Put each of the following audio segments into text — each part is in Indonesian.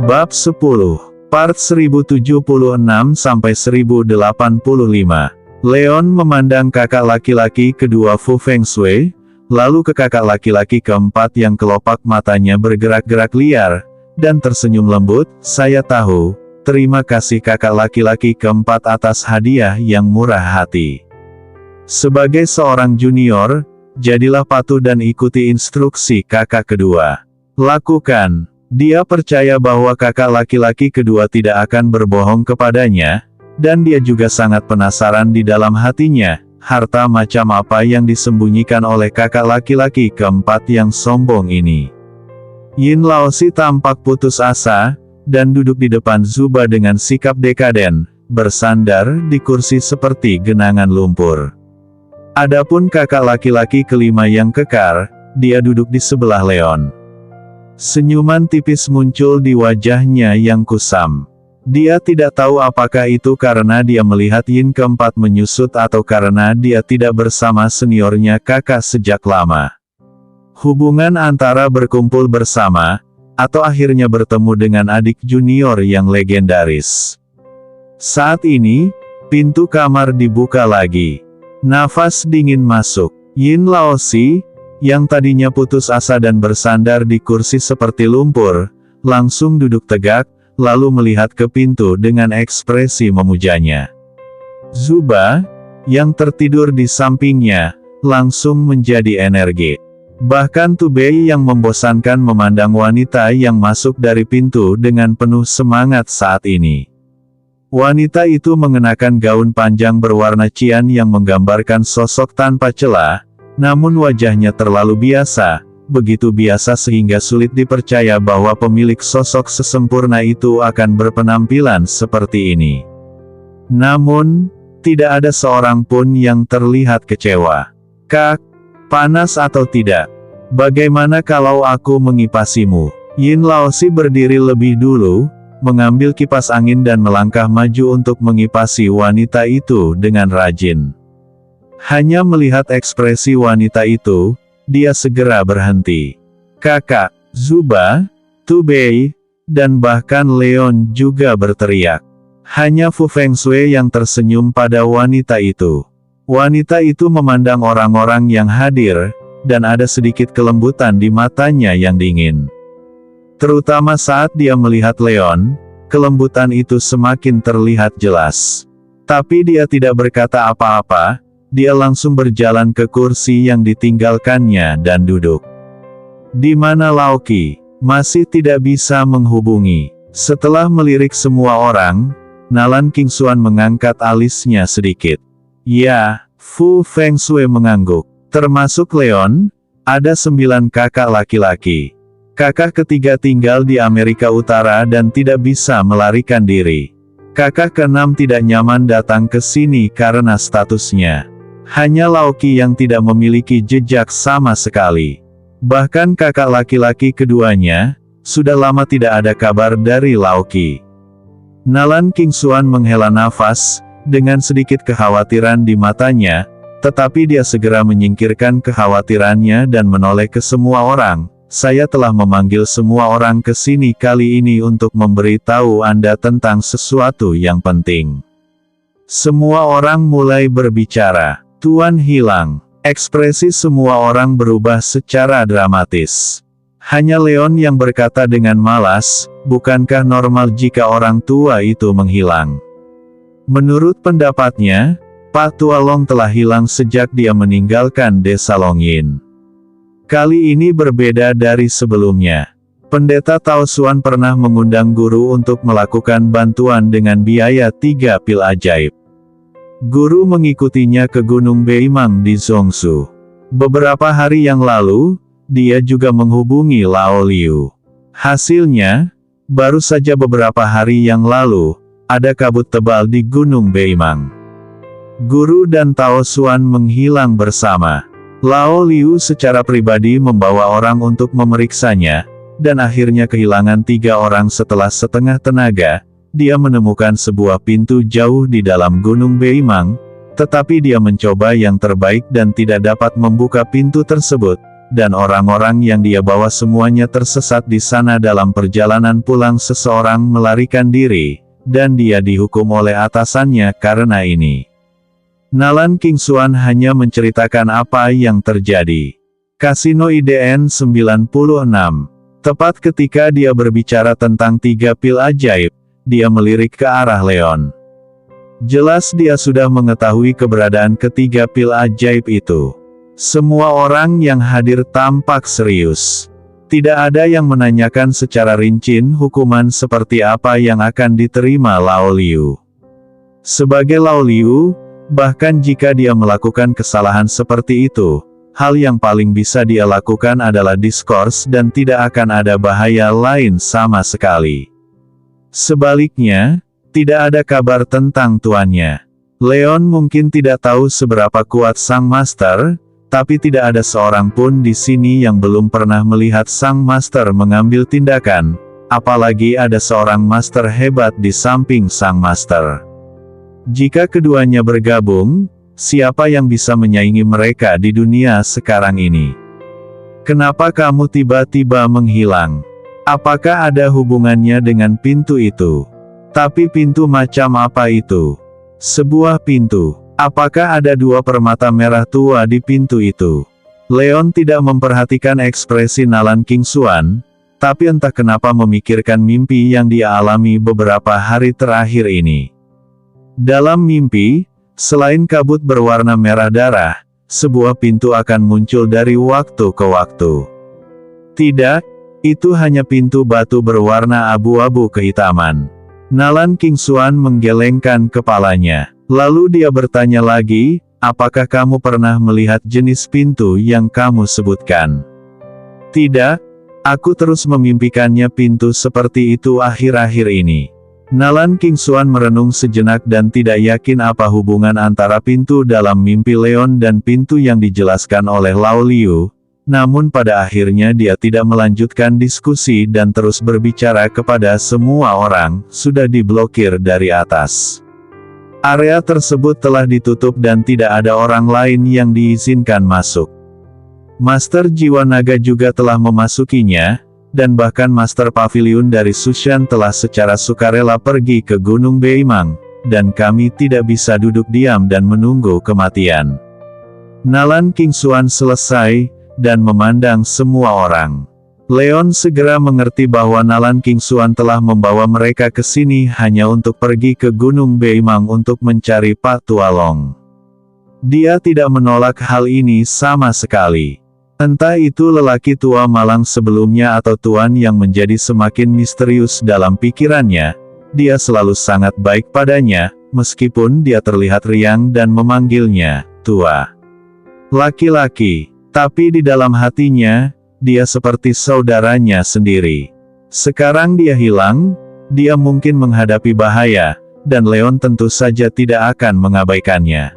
Bab 10, Part 1076-1085. Leon memandang kakak laki-laki kedua Fu Fengxue, lalu ke kakak laki-laki keempat yang kelopak matanya bergerak-gerak liar, dan tersenyum lembut. Saya tahu, terima kasih kakak laki-laki keempat atas hadiah yang murah hati. Sebagai seorang junior, jadilah patuh dan ikuti instruksi kakak kedua. Lakukan. Dia percaya bahwa kakak laki-laki kedua tidak akan berbohong kepadanya, dan dia juga sangat penasaran di dalam hatinya, harta macam apa yang disembunyikan oleh kakak laki-laki keempat yang sombong ini. Yin Laoxi tampak putus asa, dan duduk di depan Zuba dengan sikap dekaden, bersandar di kursi seperti genangan lumpur. Adapun kakak laki-laki kelima yang kekar, dia duduk di sebelah Leon. Senyuman tipis muncul di wajahnya yang kusam. Dia tidak tahu apakah itu karena dia melihat Yin keempat menyusut atau karena dia tidak bersama seniornya kakak sejak lama. Hubungan antara berkumpul bersama, atau akhirnya bertemu dengan adik junior yang legendaris. Saat ini, pintu kamar dibuka lagi. Nafas dingin masuk. Yin Laoxi, yang tadinya putus asa dan bersandar di kursi seperti lumpur, langsung duduk tegak, lalu melihat ke pintu dengan ekspresi memujanya. Zuba, yang tertidur di sampingnya, langsung menjadi energi. Bahkan Tu Bei yang membosankan memandang wanita yang masuk dari pintu dengan penuh semangat saat ini. Wanita itu mengenakan gaun panjang berwarna cian yang menggambarkan sosok tanpa celah, namun wajahnya terlalu biasa, begitu biasa sehingga sulit dipercaya bahwa pemilik sosok sesempurna itu akan berpenampilan seperti ini. Namun, tidak ada seorang pun yang terlihat kecewa. Kak, panas atau tidak? Bagaimana kalau aku mengipasimu? Yin Laoxi berdiri lebih dulu, mengambil kipas angin dan melangkah maju untuk mengipasi wanita itu dengan rajin. Hanya melihat ekspresi wanita itu, dia segera berhenti. Kakak, Zuba, Tu Bei, dan bahkan Leon juga berteriak. Hanya Fu Fengxue yang tersenyum pada wanita itu. Wanita itu memandang orang-orang yang hadir, dan ada sedikit kelembutan di matanya yang dingin. Terutama saat dia melihat Leon, kelembutan itu semakin terlihat jelas. Tapi dia tidak berkata apa-apa. Dia langsung berjalan ke kursi yang ditinggalkannya dan duduk. Di mana Laoki? Masih tidak bisa menghubungi. Setelah melirik semua orang, Nalan Qingxuan mengangkat alisnya sedikit. Ya, Fu Fengxue mengangguk. Termasuk Leon, ada 9 kakak laki-laki. Kakak ketiga tinggal di Amerika Utara dan tidak bisa melarikan diri. Kakak keenam tidak nyaman datang ke sini karena statusnya. Hanya Laoki yang tidak memiliki jejak sama sekali. Bahkan kakak laki-laki keduanya, sudah lama tidak ada kabar dari Laoki. Nalan Qingxuan menghela nafas, dengan sedikit kekhawatiran di matanya, tetapi dia segera menyingkirkan kekhawatirannya dan menoleh ke semua orang. Saya telah memanggil semua orang ke sini kali ini untuk memberitahu Anda tentang sesuatu yang penting. Semua orang mulai berbicara. Tuan hilang. Ekspresi semua orang berubah secara dramatis. Hanya Leon yang berkata dengan malas, bukankah normal jika orang tua itu menghilang? Menurut pendapatnya, Pak Tua Long telah hilang sejak dia meninggalkan desa Longyin. Kali ini berbeda dari sebelumnya. Pendeta Tao Xuan pernah mengundang guru untuk melakukan bantuan dengan biaya 3 pil ajaib. Guru mengikutinya ke Gunung Beimang di Zhongshu. Beberapa hari yang lalu, dia juga menghubungi Lao Liu. Hasilnya, baru saja beberapa hari yang lalu, ada kabut tebal di Gunung Beimang. Guru dan Tao Xuan menghilang bersama. Lao Liu secara pribadi membawa orang untuk memeriksanya, dan akhirnya kehilangan 3 orang setelah setengah tenaga. Dia menemukan sebuah pintu jauh di dalam Gunung Beimang, tetapi dia mencoba yang terbaik dan tidak dapat membuka pintu tersebut. dan orang-orang yang dia bawa semuanya tersesat di sana dalam perjalanan pulang. Seseorang melarikan diri, dan dia dihukum oleh atasannya karena ini. Nalan Kingxuan hanya menceritakan apa yang terjadi. Kasino IDN 96. Tepat ketika dia berbicara tentang 3 pil ajaib, dia melirik ke arah Leon. Jelas dia sudah mengetahui keberadaan ketiga pil ajaib itu. Semua orang yang hadir tampak serius. Tidak ada yang menanyakan secara rinci hukuman seperti apa yang akan diterima Lao Liu. Sebagai Lao Liu, bahkan jika dia melakukan kesalahan seperti itu, hal yang paling bisa dia lakukan adalah diskors dan tidak akan ada bahaya lain sama sekali. Sebaliknya, tidak ada kabar tentang tuannya. Leon mungkin tidak tahu seberapa kuat sang master, tapi tidak ada seorang pun di sini yang belum pernah melihat sang master mengambil tindakan, apalagi ada seorang master hebat di samping sang master. Jika keduanya bergabung, siapa yang bisa menyaingi mereka di dunia sekarang ini? Kenapa kamu tiba-tiba menghilang? Apakah ada hubungannya dengan pintu itu? Tapi pintu macam apa itu? Sebuah pintu. Apakah ada 2 permata merah tua di pintu itu? Leon tidak memperhatikan ekspresi Nalan Kingxuan, tapi entah kenapa memikirkan mimpi yang dia alami beberapa hari terakhir ini. Dalam mimpi, selain kabut berwarna merah darah, sebuah pintu akan muncul dari waktu ke waktu. Tidak, itu hanya pintu batu berwarna abu-abu kehitaman. Nalan Kingxuan menggelengkan kepalanya. Lalu dia bertanya lagi, apakah kamu pernah melihat jenis pintu yang kamu sebutkan? Tidak, aku terus memimpikannya pintu seperti itu akhir-akhir ini. Nalan Kingxuan merenung sejenak dan tidak yakin apa hubungan antara pintu dalam mimpi Leon dan pintu yang dijelaskan oleh Lao Liu, namun pada akhirnya dia tidak melanjutkan diskusi dan terus berbicara kepada semua orang, sudah diblokir dari atas. Area tersebut telah ditutup dan tidak ada orang lain yang diizinkan masuk. Master Jiwa Naga juga telah memasukinya, dan bahkan Master Pavilion dari Sushan telah secara sukarela pergi ke Gunung Beimang, dan kami tidak bisa duduk diam dan menunggu kematian. Nalan Kingxuan selesai, dan memandang semua orang. Leon segera mengerti bahwa Nalan Kingxuan telah membawa mereka ke sini hanya untuk pergi ke Gunung Beimang untuk mencari Pak Tualong. Dia tidak menolak hal ini sama sekali. Entah itu lelaki tua malang sebelumnya atau tuan yang menjadi semakin misterius dalam pikirannya, dia selalu sangat baik padanya, meskipun dia terlihat riang dan memanggilnya tua. Laki-laki, tapi di dalam hatinya, dia seperti saudaranya sendiri. Sekarang dia hilang, dia mungkin menghadapi bahaya, dan Leon tentu saja tidak akan mengabaikannya.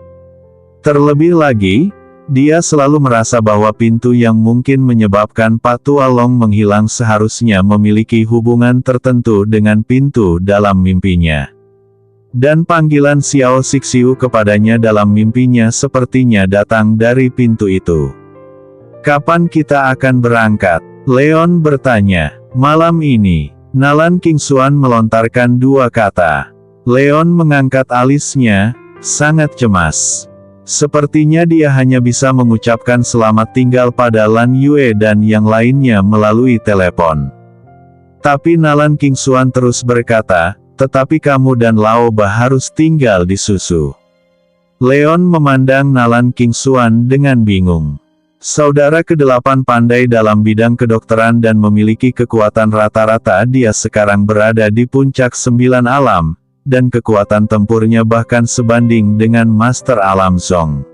Terlebih lagi, dia selalu merasa bahwa pintu yang mungkin menyebabkan Pak Tualong menghilang seharusnya memiliki hubungan tertentu dengan pintu dalam mimpinya. Dan panggilan Xiao Sixiu kepadanya dalam mimpinya sepertinya datang dari pintu itu. Kapan kita akan berangkat? Leon bertanya. Malam ini. Nalan Kingxuan melontarkan 2 kata. Leon mengangkat alisnya, sangat cemas. Sepertinya dia hanya bisa mengucapkan selamat tinggal pada Lan Yue dan yang lainnya melalui telepon. Tapi Nalan Kingxuan terus berkata, tetapi kamu dan Lao Ba harus tinggal di Susu. Leon memandang Nalan Kingxuan dengan bingung. Saudara ke-8 pandai dalam bidang kedokteran dan memiliki kekuatan rata-rata. Dia sekarang berada di puncak 9 alam, dan kekuatan tempurnya bahkan sebanding dengan Master Alam Zong.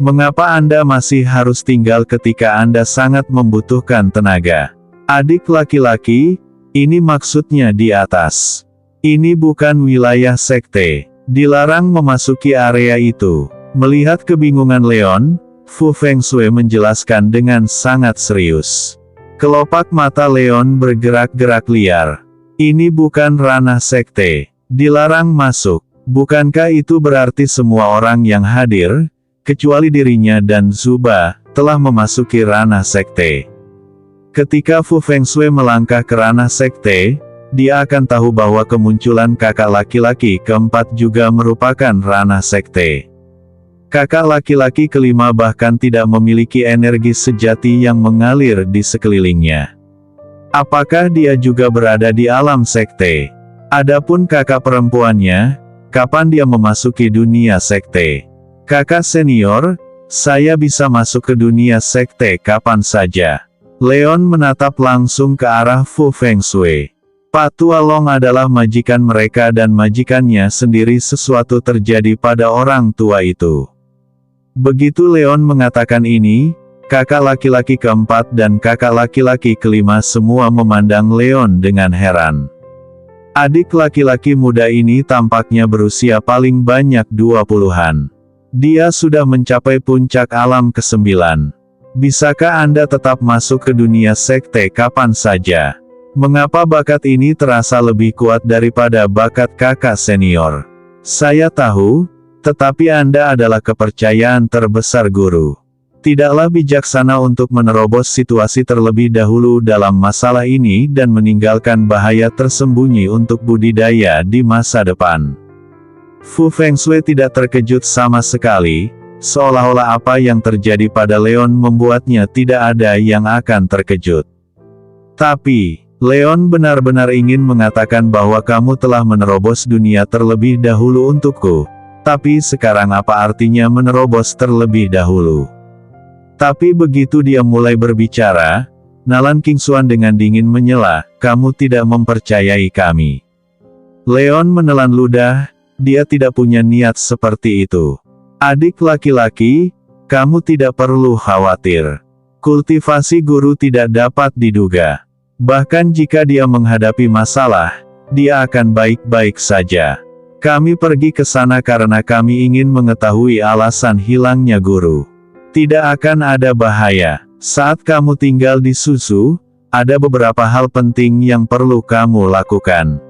Mengapa Anda masih harus tinggal ketika Anda sangat membutuhkan tenaga? Adik laki-laki, ini maksudnya di atas. Ini bukan wilayah sekte. Dilarang memasuki area itu. Melihat kebingungan Leon, Fu Fengshui menjelaskan dengan sangat serius. Kelopak mata Leon bergerak-gerak liar. Ini bukan ranah sekte. Dilarang masuk. Bukankah itu berarti semua orang yang hadir, kecuali dirinya dan Zuba, telah memasuki ranah sekte. Ketika Fu Fengshui melangkah ke ranah sekte, dia akan tahu bahwa kemunculan kakak laki-laki keempat juga merupakan ranah sekte. Kakak laki-laki kelima bahkan tidak memiliki energi sejati yang mengalir di sekelilingnya. Apakah dia juga berada di alam sekte? Adapun kakak perempuannya, kapan dia memasuki dunia sekte? Kakak senior, saya bisa masuk ke dunia sekte kapan saja. Leon menatap langsung ke arah Fu Fengshui. Pak Tua Long adalah majikan mereka dan majikannya sendiri sesuatu terjadi pada orang tua itu. Begitu Leon mengatakan ini, kakak laki-laki keempat dan kakak laki-laki kelima semua memandang Leon dengan heran. Adik laki-laki muda ini tampaknya berusia paling banyak 20-an. Dia sudah mencapai puncak alam ke-9. Bisakah Anda tetap masuk ke dunia sekte kapan saja? Mengapa bakat ini terasa lebih kuat daripada bakat kakak senior? Saya tahu, tetapi Anda adalah kepercayaan terbesar guru. Tidaklah bijaksana untuk menerobos situasi terlebih dahulu dalam masalah ini dan meninggalkan bahaya tersembunyi untuk budidaya di masa depan. Fu Fengshui tidak terkejut sama sekali, seolah-olah apa yang terjadi pada Leon membuatnya tidak ada yang akan terkejut. Tapi, Leon benar-benar ingin mengatakan bahwa kamu telah menerobos dunia terlebih dahulu untukku. Tapi sekarang apa artinya menerobos terlebih dahulu? Tapi begitu dia mulai berbicara, Nalan Qingxuan dengan dingin menyela, kamu tidak mempercayai kami. Leon menelan ludah, dia tidak punya niat seperti itu. Adik laki-laki, kamu tidak perlu khawatir. Kultivasi guru tidak dapat diduga. Bahkan jika dia menghadapi masalah, dia akan baik-baik saja. Kami pergi ke sana karena kami ingin mengetahui alasan hilangnya guru. Tidak akan ada bahaya. Saat kamu tinggal di Susu, ada beberapa hal penting yang perlu kamu lakukan.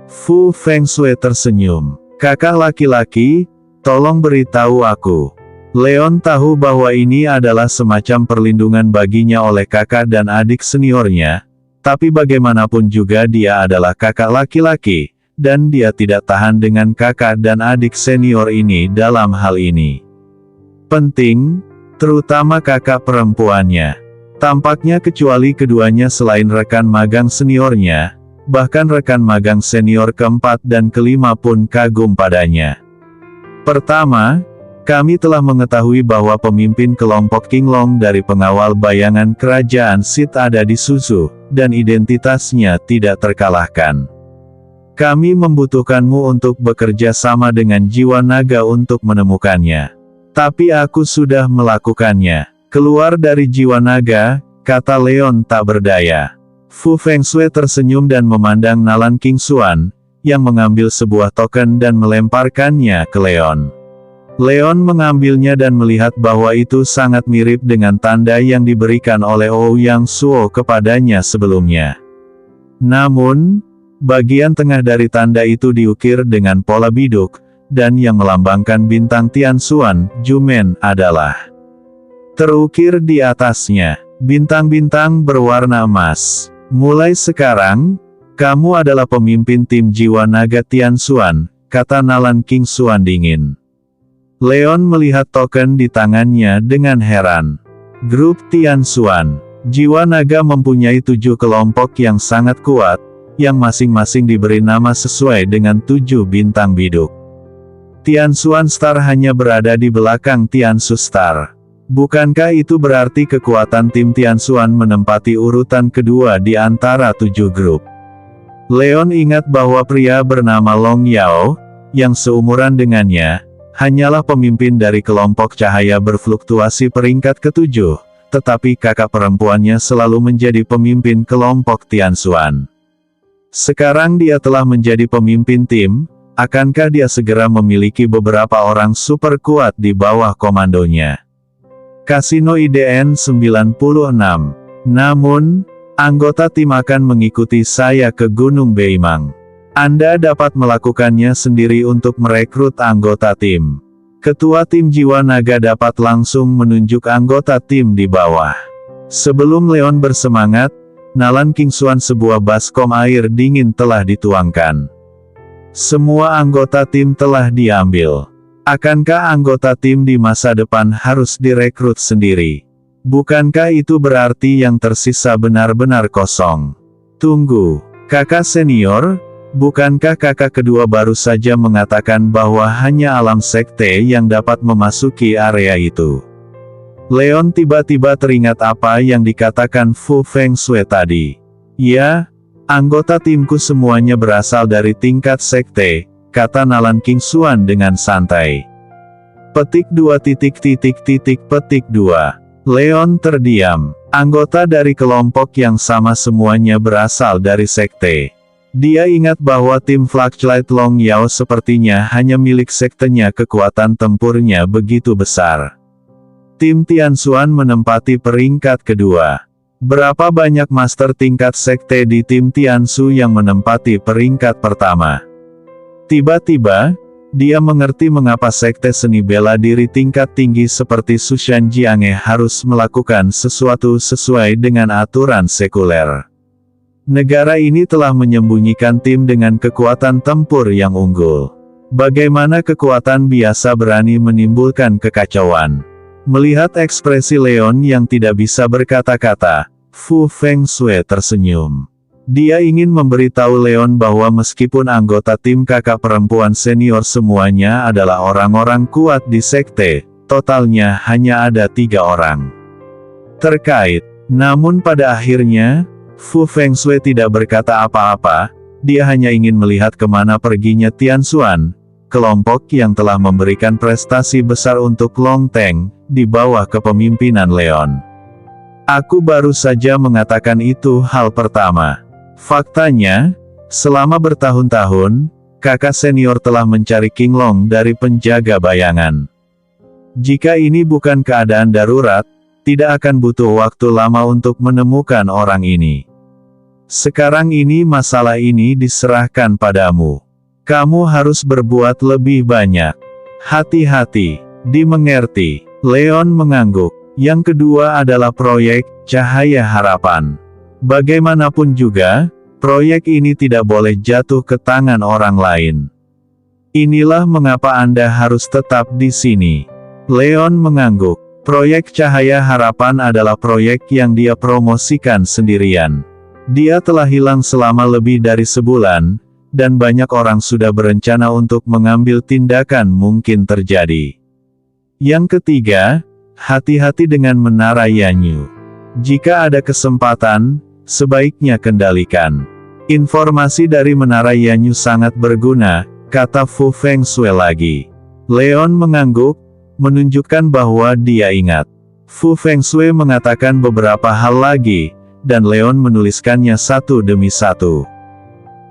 Fu Fengshui tersenyum. Kakak laki-laki, tolong beritahu aku. Leon tahu bahwa ini adalah semacam perlindungan baginya oleh kakak dan adik seniornya, tapi bagaimanapun juga dia adalah kakak laki-laki, dan dia tidak tahan dengan kakak dan adik senior ini dalam hal ini. Penting, terutama kakak perempuannya. Tampaknya kecuali keduanya selain rekan magang seniornya, bahkan rekan magang senior keempat dan kelima pun kagum padanya. Pertama, kami telah mengetahui bahwa pemimpin kelompok Qinglong dari pengawal bayangan kerajaan Sith ada di Susu, dan identitasnya tidak terkalahkan. Kami membutuhkanmu untuk bekerja sama dengan jiwa naga untuk menemukannya. Tapi aku sudah melakukannya. Keluar dari jiwa naga, kata Leon tak berdaya. Fu Fengshui tersenyum dan memandang Nalan Qingxuan, yang mengambil sebuah token dan melemparkannya ke Leon. Leon mengambilnya dan melihat bahwa itu sangat mirip dengan tanda yang diberikan oleh Ouyang Suo kepadanya sebelumnya. Namun, bagian tengah dari tanda itu diukir dengan pola biduk, dan yang melambangkan bintang Tianxuan, Jumen, adalah terukir di atasnya. Bintang-bintang berwarna emas. Mulai sekarang, kamu adalah pemimpin tim jiwa naga Tianxuan, kata Nalan Qingxuan dingin. Leon melihat token di tangannya dengan heran. Grup Tianxuan. Jiwa naga mempunyai 7 kelompok yang sangat kuat, yang masing-masing diberi nama sesuai dengan 7 bintang biduk. Tianxuan Star hanya berada di belakang Tianxu Star. Bukankah itu berarti kekuatan tim Tianxuan menempati urutan kedua di antara 7 grup? Leon ingat bahwa pria bernama Long Yao, yang seumuran dengannya, hanyalah pemimpin dari kelompok cahaya berfluktuasi peringkat ke-7, tetapi kakak perempuannya selalu menjadi pemimpin kelompok Tianxuan. Sekarang dia telah menjadi pemimpin tim. Akankah dia segera memiliki beberapa orang super kuat di bawah komandonya? Kasino IDN 96. Namun, anggota tim akan mengikuti saya ke Gunung Beimang. Anda dapat melakukannya sendiri untuk merekrut anggota tim. Ketua tim jiwa naga dapat langsung menunjuk anggota tim di bawah. Sebelum Leon bersemangat, Nalan Kingsuan sebuah baskom air dingin telah dituangkan. Semua anggota tim telah diambil. Akankah anggota tim di masa depan harus direkrut sendiri? Bukankah itu berarti yang tersisa benar-benar kosong? Tunggu, kakak senior, bukankah kakak kedua baru saja mengatakan bahwa hanya alam sekte yang dapat memasuki area itu? Leon tiba-tiba teringat apa yang dikatakan Fu Fengxue tadi. Ya, anggota timku semuanya berasal dari tingkat sekte, kata Nalan Kingsuan dengan santai. Petik 2 petik 2. Leon terdiam. Anggota dari kelompok yang sama semuanya berasal dari sekte. Dia ingat bahwa tim Flashlight Long Yao sepertinya hanya milik sektenya, kekuatan tempurnya begitu besar. Tim Tianxuan menempati peringkat kedua. Berapa banyak master tingkat sekte di tim Tianxu yang menempati peringkat pertama? Tiba-tiba, dia mengerti mengapa sekte seni bela diri tingkat tinggi seperti Sushan Jianghe harus melakukan sesuatu sesuai dengan aturan sekuler. Negara ini telah menyembunyikan tim dengan kekuatan tempur yang unggul. Bagaimana kekuatan biasa berani menimbulkan kekacauan? Melihat ekspresi Leon yang tidak bisa berkata-kata, Fu Fengxue tersenyum. Dia ingin memberitahu Leon bahwa meskipun anggota tim kakak perempuan senior semuanya adalah orang-orang kuat di sekte, totalnya hanya ada 3 orang terkait. Namun pada akhirnya, Fu Fengxue tidak berkata apa-apa, dia hanya ingin melihat kemana perginya Tianxuan, kelompok yang telah memberikan prestasi besar untuk Long Teng, di bawah kepemimpinan Leon. Aku baru saja mengatakan itu hal pertama. Faktanya, selama bertahun-tahun, kakak senior telah mencari King Long dari penjaga bayangan. Jika ini bukan keadaan darurat, tidak akan butuh waktu lama untuk menemukan orang ini. Sekarang ini masalah ini diserahkan padamu. Kamu harus berbuat lebih banyak. Hati-hati, dimengerti. Leon mengangguk. Yang kedua adalah proyek Cahaya Harapan. Bagaimanapun juga, proyek ini tidak boleh jatuh ke tangan orang lain. Inilah mengapa Anda harus tetap di sini. Leon mengangguk. Proyek Cahaya Harapan adalah proyek yang dia promosikan sendirian. Dia telah hilang selama lebih dari sebulan, dan banyak orang sudah berencana untuk mengambil tindakan mungkin terjadi. Yang ketiga, hati-hati dengan Menara Yanyu. Jika ada kesempatan, sebaiknya kendalikan. Informasi dari Menara Yanyu sangat berguna, kata Fu Fengxue lagi. Leon mengangguk, menunjukkan bahwa dia ingat. Fu Fengxue mengatakan beberapa hal lagi, dan Leon menuliskannya satu demi satu.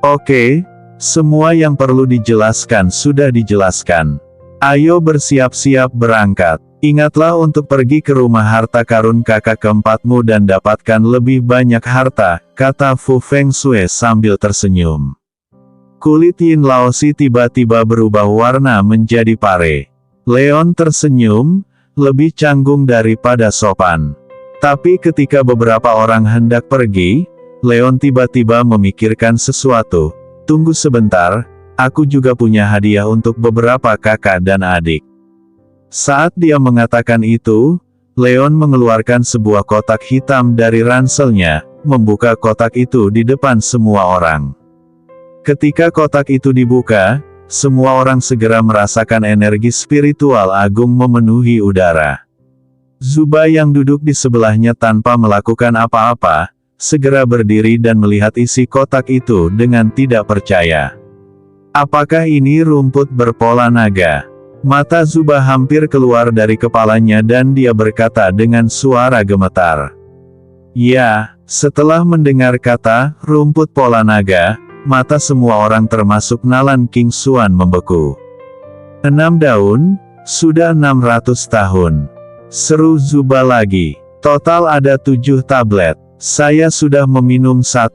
Oke, semua yang perlu dijelaskan sudah dijelaskan. Ayo bersiap-siap berangkat. Ingatlah untuk pergi ke rumah harta karun kakak keempatmu dan dapatkan lebih banyak harta, kata Fu Fengxue sambil tersenyum. Kulit Yin Laosi tiba-tiba berubah warna menjadi pare. Leon tersenyum, lebih canggung daripada sopan. Tapi ketika beberapa orang hendak pergi, Leon tiba-tiba memikirkan sesuatu. Tunggu sebentar, aku juga punya hadiah untuk beberapa kakak dan adik. Saat dia mengatakan itu, Leon mengeluarkan sebuah kotak hitam dari ranselnya, membuka kotak itu di depan semua orang. Ketika kotak itu dibuka, semua orang segera merasakan energi spiritual agung memenuhi udara. Zuba yang duduk di sebelahnya tanpa melakukan apa-apa, segera berdiri dan melihat isi kotak itu dengan tidak percaya. Apakah ini rumput berpola naga? Mata Zuba hampir keluar dari kepalanya dan dia berkata dengan suara gemetar. Ya, setelah mendengar kata, rumput pola naga, mata semua orang termasuk Nalan Kingsuan membeku. 6 daun, sudah 600 tahun. Seru Zuba lagi. Total ada 7 tablet. Saya sudah meminum 1.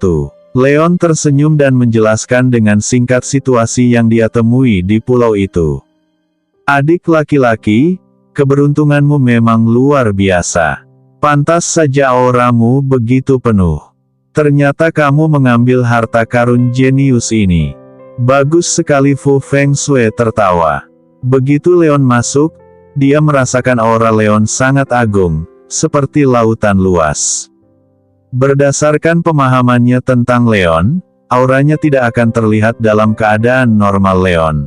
Leon tersenyum dan menjelaskan dengan singkat situasi yang dia temui di pulau itu. Adik laki-laki, keberuntunganmu memang luar biasa. Pantas saja auramu begitu penuh. Ternyata kamu mengambil harta karun jenius ini. Bagus sekali, Fu Fengxue tertawa. Begitu Leon masuk, dia merasakan aura Leon sangat agung, seperti lautan luas. Berdasarkan pemahamannya tentang Leon, auranya tidak akan terlihat dalam keadaan normal Leon.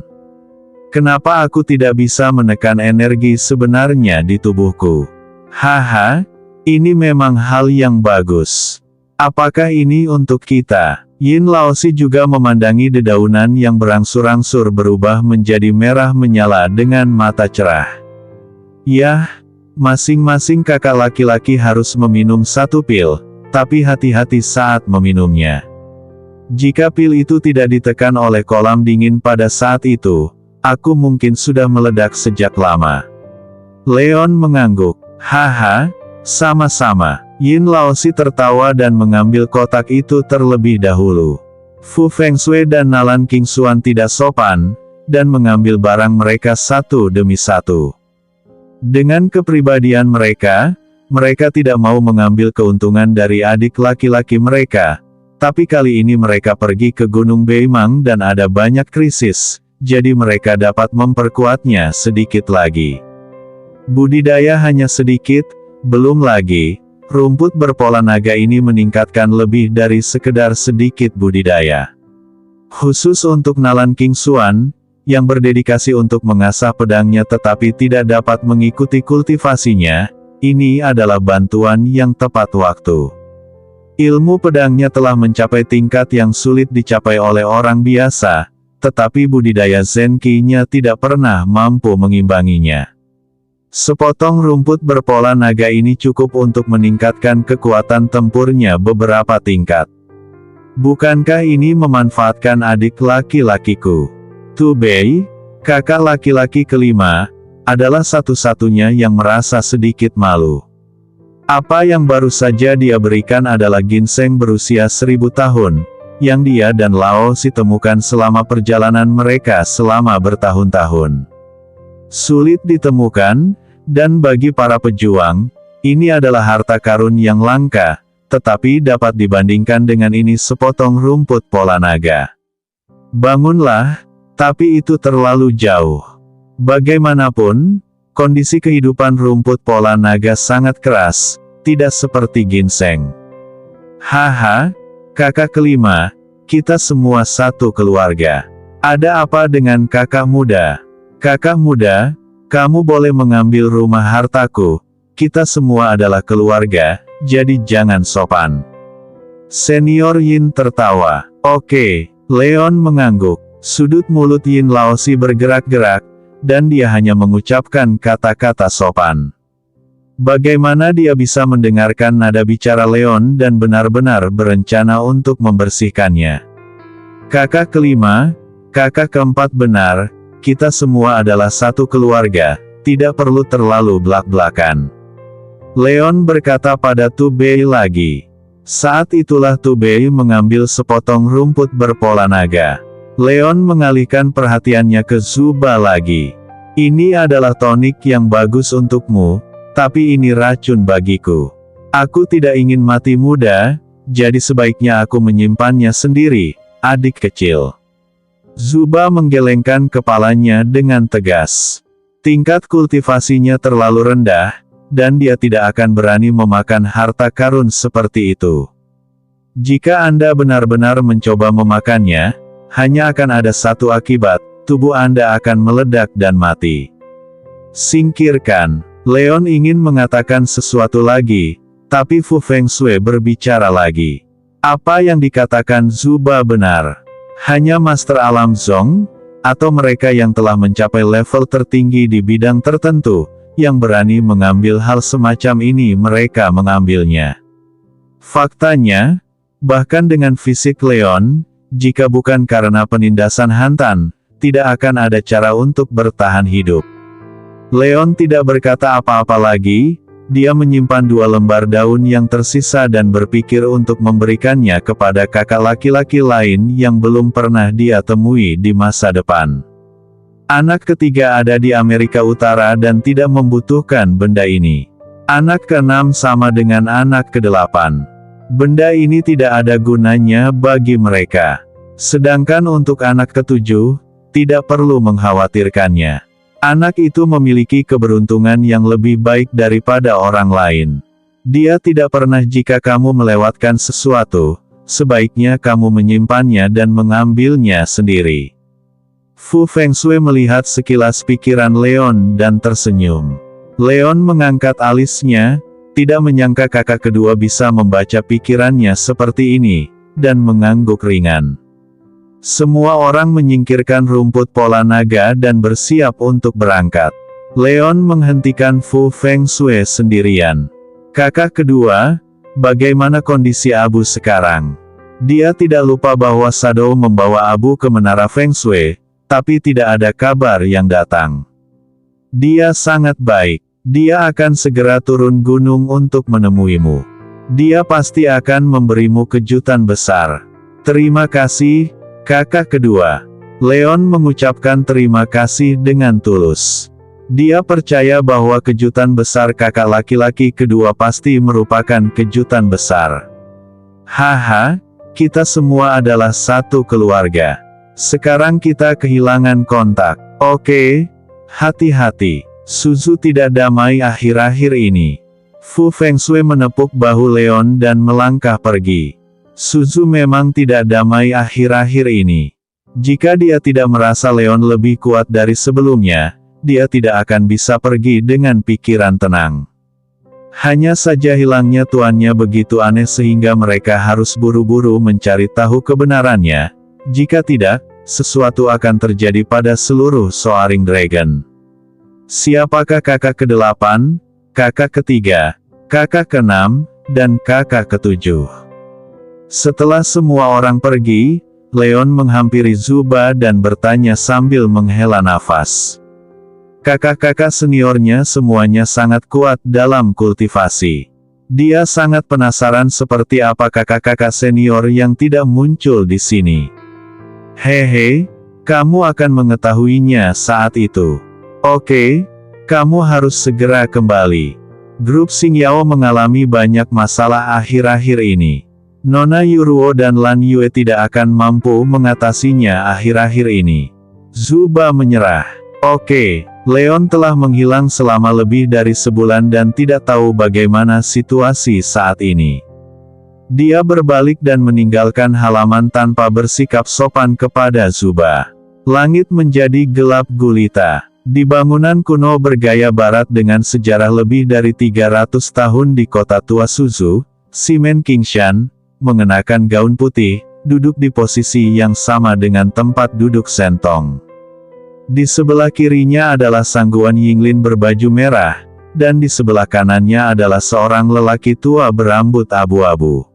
Kenapa aku tidak bisa menekan energi sebenarnya di tubuhku? Haha, ini memang hal yang bagus. Apakah ini untuk kita? Yin Laozi juga memandangi dedaunan yang berangsur-angsur berubah menjadi merah menyala dengan mata cerah. Yah, masing-masing kakak laki-laki harus meminum satu pil, tapi hati-hati saat meminumnya. Jika pil itu tidak ditekan oleh kolam dingin pada saat itu, aku mungkin sudah meledak sejak lama. Leon mengangguk. Haha, sama-sama. Yin Laozi tertawa dan mengambil kotak itu terlebih dahulu. Fu Fengxue dan Nalan Qingxuan tidak sopan, dan mengambil barang mereka satu demi satu. Dengan kepribadian mereka tidak mau mengambil keuntungan dari adik laki-laki mereka, tapi kali ini mereka pergi ke Gunung Beimang dan ada banyak krisis. Jadi mereka dapat memperkuatnya sedikit lagi. Budidaya hanya sedikit, belum lagi, rumput berpola naga ini meningkatkan lebih dari sekedar sedikit budidaya. Khusus untuk Nalan Qingxuan, yang berdedikasi untuk mengasah pedangnya tetapi tidak dapat mengikuti kultivasinya, ini adalah bantuan yang tepat waktu. Ilmu pedangnya telah mencapai tingkat yang sulit dicapai oleh orang biasa, tetapi budidaya Zenki-nya tidak pernah mampu mengimbanginya. Sepotong rumput berpola naga ini cukup untuk meningkatkan kekuatan tempurnya beberapa tingkat. Bukankah ini memanfaatkan adik laki-lakiku? Tu Bei, kakak laki-laki kelima, adalah satu-satunya yang merasa sedikit malu. Apa yang baru saja dia berikan adalah ginseng berusia 1000 tahun, yang dia dan Laozi temukan selama perjalanan mereka selama bertahun-tahun. Sulit ditemukan, dan bagi para pejuang, ini adalah harta karun yang langka, tetapi dapat dibandingkan dengan ini sepotong rumput pola naga. Bangunlah, tapi itu terlalu jauh. Bagaimanapun, kondisi kehidupan rumput pola naga sangat keras, tidak seperti ginseng. Haha, kakak kelima, kita semua satu keluarga. Ada apa dengan kakak muda? Kakak muda, kamu boleh mengambil rumah hartaku, kita semua adalah keluarga, jadi jangan sopan. Senior Yin tertawa. Oke, Leon mengangguk. Sudut mulut Yin Laozi bergerak-gerak, dan dia hanya mengucapkan kata-kata sopan. Bagaimana dia bisa mendengarkan nada bicara Leon dan benar-benar berencana untuk membersihkannya? Kakak kelima, kakak keempat benar, kita semua adalah satu keluarga, tidak perlu terlalu blak-blakan. Leon berkata pada Tu Bei lagi. Saat itulah Tu Bei mengambil sepotong rumput berpola naga. Leon mengalihkan perhatiannya ke Zuba lagi. Ini adalah tonik yang bagus untukmu, tapi ini racun bagiku. Aku tidak ingin mati muda, jadi sebaiknya aku menyimpannya sendiri, adik kecil. Zuba menggelengkan kepalanya dengan tegas. Tingkat kultivasinya terlalu rendah, dan dia tidak akan berani memakan harta karun seperti itu. Jika Anda benar-benar mencoba memakannya, hanya akan ada satu akibat, tubuh Anda akan meledak dan mati. Singkirkan. Leon ingin mengatakan sesuatu lagi, tapi Fu Fengxue berbicara lagi. Apa yang dikatakan Zuba benar. Hanya Master Alam Zong, atau mereka yang telah mencapai level tertinggi di bidang tertentu, yang berani mengambil hal semacam ini mereka mengambilnya. Faktanya, bahkan dengan fisik Leon, jika bukan karena penindasan Hantan, tidak akan ada cara untuk bertahan hidup. Leon tidak berkata apa-apa lagi, dia menyimpan 2 lembar daun yang tersisa dan berpikir untuk memberikannya kepada kakak laki-laki lain yang belum pernah dia temui di masa depan. Anak ketiga ada di Amerika Utara dan tidak membutuhkan benda ini. Anak keenam sama dengan anak kedelapan. Benda ini tidak ada gunanya bagi mereka. Sedangkan untuk anak ketujuh, tidak perlu mengkhawatirkannya. Anak itu memiliki keberuntungan yang lebih baik daripada orang lain. Dia tidak pernah jika kamu melewatkan sesuatu, sebaiknya kamu menyimpannya dan mengambilnya sendiri. Fu Fengshui melihat sekilas pikiran Leon dan tersenyum. Leon mengangkat alisnya, tidak menyangka kakak kedua bisa membaca pikirannya seperti ini, dan mengangguk ringan. Semua orang menyingkirkan rumput pola naga dan bersiap untuk berangkat. Leon menghentikan Fu Fengshui sendirian. Kakak kedua, bagaimana kondisi Abu sekarang? Dia tidak lupa bahwa Shadow membawa Abu ke menara Fengshui, tapi tidak ada kabar yang datang. Dia sangat baik. Dia akan segera turun gunung untuk menemuimu. Dia pasti akan memberimu kejutan besar. Terima kasih, kakak kedua. Leon mengucapkan terima kasih dengan tulus. Dia percaya bahwa kejutan besar kakak laki-laki kedua pasti merupakan kejutan besar. Haha, kita semua adalah satu keluarga. Sekarang kita kehilangan kontak. Oke, hati-hati. Suzu tidak damai akhir-akhir ini. Fu Fengshui menepuk bahu Leon dan melangkah pergi. Suzu memang tidak damai akhir-akhir ini. Jika dia tidak merasa Leon lebih kuat dari sebelumnya, dia tidak akan bisa pergi dengan pikiran tenang. Hanya saja hilangnya tuannya begitu aneh sehingga mereka harus buru-buru mencari tahu kebenarannya. Jika tidak, sesuatu akan terjadi pada seluruh Soaring Dragon. Siapakah kakak ke-8, kakak ketiga, kakak ke-6, dan kakak ke-7? Setelah semua orang pergi, Leon menghampiri Zuba dan bertanya sambil menghela nafas. Kakak-kakak seniornya semuanya sangat kuat dalam kultivasi. Dia sangat penasaran seperti apa kakak-kakak senior yang tidak muncul di sini. Hehe, kamu akan mengetahuinya saat itu. Oke, kamu harus segera kembali. Grup Xingyao mengalami banyak masalah akhir-akhir ini. Nona Yuruo dan Lan Yue tidak akan mampu mengatasinya akhir-akhir ini. Zuba menyerah. Oke, Leon telah menghilang selama lebih dari sebulan dan tidak tahu bagaimana situasi saat ini. Dia berbalik dan meninggalkan halaman tanpa bersikap sopan kepada Zuba. Langit menjadi gelap gulita. Di bangunan kuno bergaya barat dengan sejarah lebih dari 300 tahun di kota tua Suzu, Simen Qingshan, mengenakan gaun putih, duduk di posisi yang sama dengan tempat duduk Sentong. Di sebelah kirinya adalah Sangguan Yinglin berbaju merah, dan di sebelah kanannya adalah seorang lelaki tua berambut abu-abu.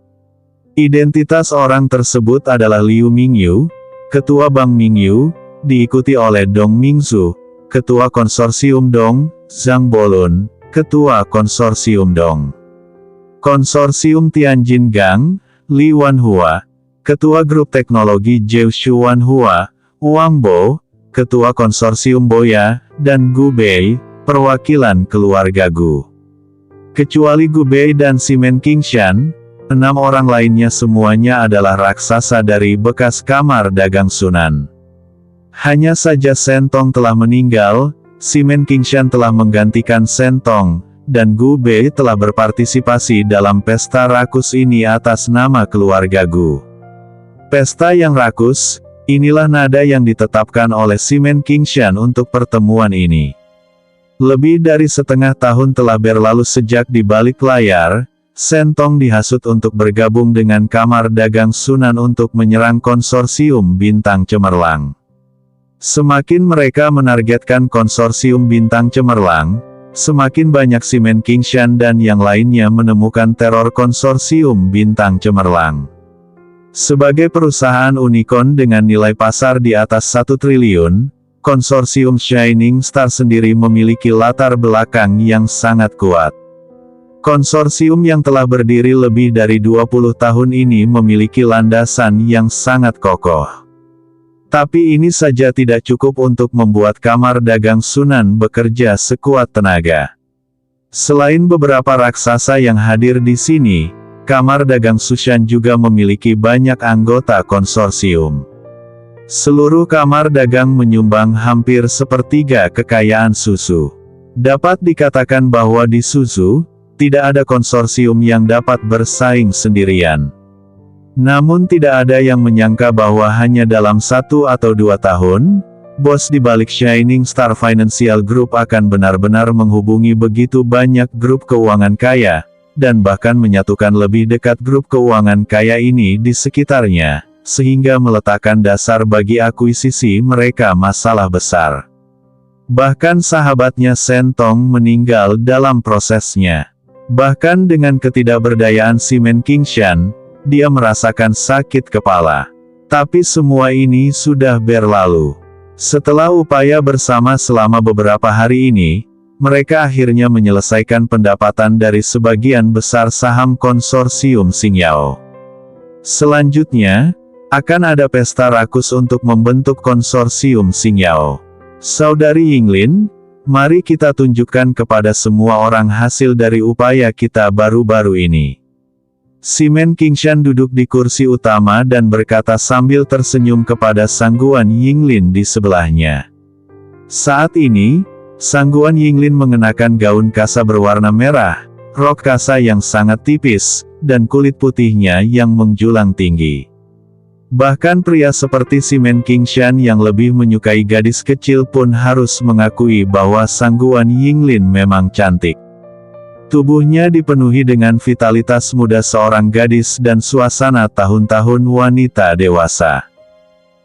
Identitas orang tersebut adalah Liu Mingyu, Ketua Bank Mingyu, diikuti oleh Dong Mingzu, Ketua Konsorsium Dong, Zhang Bolun, Ketua Konsorsium Dong. Konsorsium Tianjin Gang, Li Wanhua, Ketua Grup Teknologi Jiushu Wanhua, Wang Bo, Ketua Konsorsium Boya, dan Gu Bei, perwakilan keluarga Gu. Kecuali Gu Bei dan Simen Qingshan, 6 orang lainnya semuanya adalah raksasa dari bekas kamar dagang Sunan. Hanya saja Sentong telah meninggal, Simen Qingshan telah menggantikan Sentong, dan Gu Bei telah berpartisipasi dalam pesta rakus ini atas nama keluarga Gu. Pesta yang rakus, inilah nada yang ditetapkan oleh Simen Qingshan untuk pertemuan ini. Lebih dari setengah tahun telah berlalu sejak di balik layar, Sentong dihasut untuk bergabung dengan kamar dagang Sunan untuk menyerang konsorsium Bintang Cemerlang. Semakin mereka menargetkan konsorsium Bintang Cemerlang, semakin banyak Simen Qingshan dan yang lainnya menemukan teror konsorsium Bintang Cemerlang. Sebagai perusahaan unicorn dengan nilai pasar di atas 1 triliun, konsorsium Shining Star sendiri memiliki latar belakang yang sangat kuat. Konsorsium yang telah berdiri lebih dari 20 tahun ini memiliki landasan yang sangat kokoh. Tapi ini saja tidak cukup untuk membuat kamar dagang Sunan bekerja sekuat tenaga. Selain beberapa raksasa yang hadir di sini, kamar dagang Sushan juga memiliki banyak anggota konsorsium. Seluruh kamar dagang menyumbang hampir sepertiga kekayaan susu. Dapat dikatakan bahwa di susu, tidak ada konsorsium yang dapat bersaing sendirian. Namun tidak ada yang menyangka bahwa hanya dalam 1 atau 2 tahun, bos di balik Shining Star Financial Group akan benar-benar menghubungi begitu banyak grup keuangan kaya, dan bahkan menyatukan lebih dekat grup keuangan kaya ini di sekitarnya, sehingga meletakkan dasar bagi akuisisi mereka masalah besar. Bahkan sahabatnya Shen Tong meninggal dalam prosesnya. Bahkan dengan ketidakberdayaan Simon Qingshan, dia merasakan sakit kepala. Tapi semua ini sudah berlalu. Setelah upaya bersama selama beberapa hari ini, mereka akhirnya menyelesaikan pendapatan dari sebagian besar saham konsorsium Xingyao. Selanjutnya, akan ada pesta rakus untuk membentuk konsorsium Xingyao. Saudari Yinglin, mari kita tunjukkan kepada semua orang hasil dari upaya kita baru-baru ini. Simon Qingshan duduk di kursi utama dan berkata sambil tersenyum kepada Sangguan Yinglin di sebelahnya. Saat ini, Sangguan Yinglin mengenakan gaun kasa berwarna merah, rok kasa yang sangat tipis, dan kulit putihnya yang menjulang tinggi. Bahkan pria seperti Simon Qingshan yang lebih menyukai gadis kecil pun harus mengakui bahwa Sangguan Yinglin memang cantik. Tubuhnya dipenuhi dengan vitalitas muda seorang gadis dan suasana tahun-tahun wanita dewasa.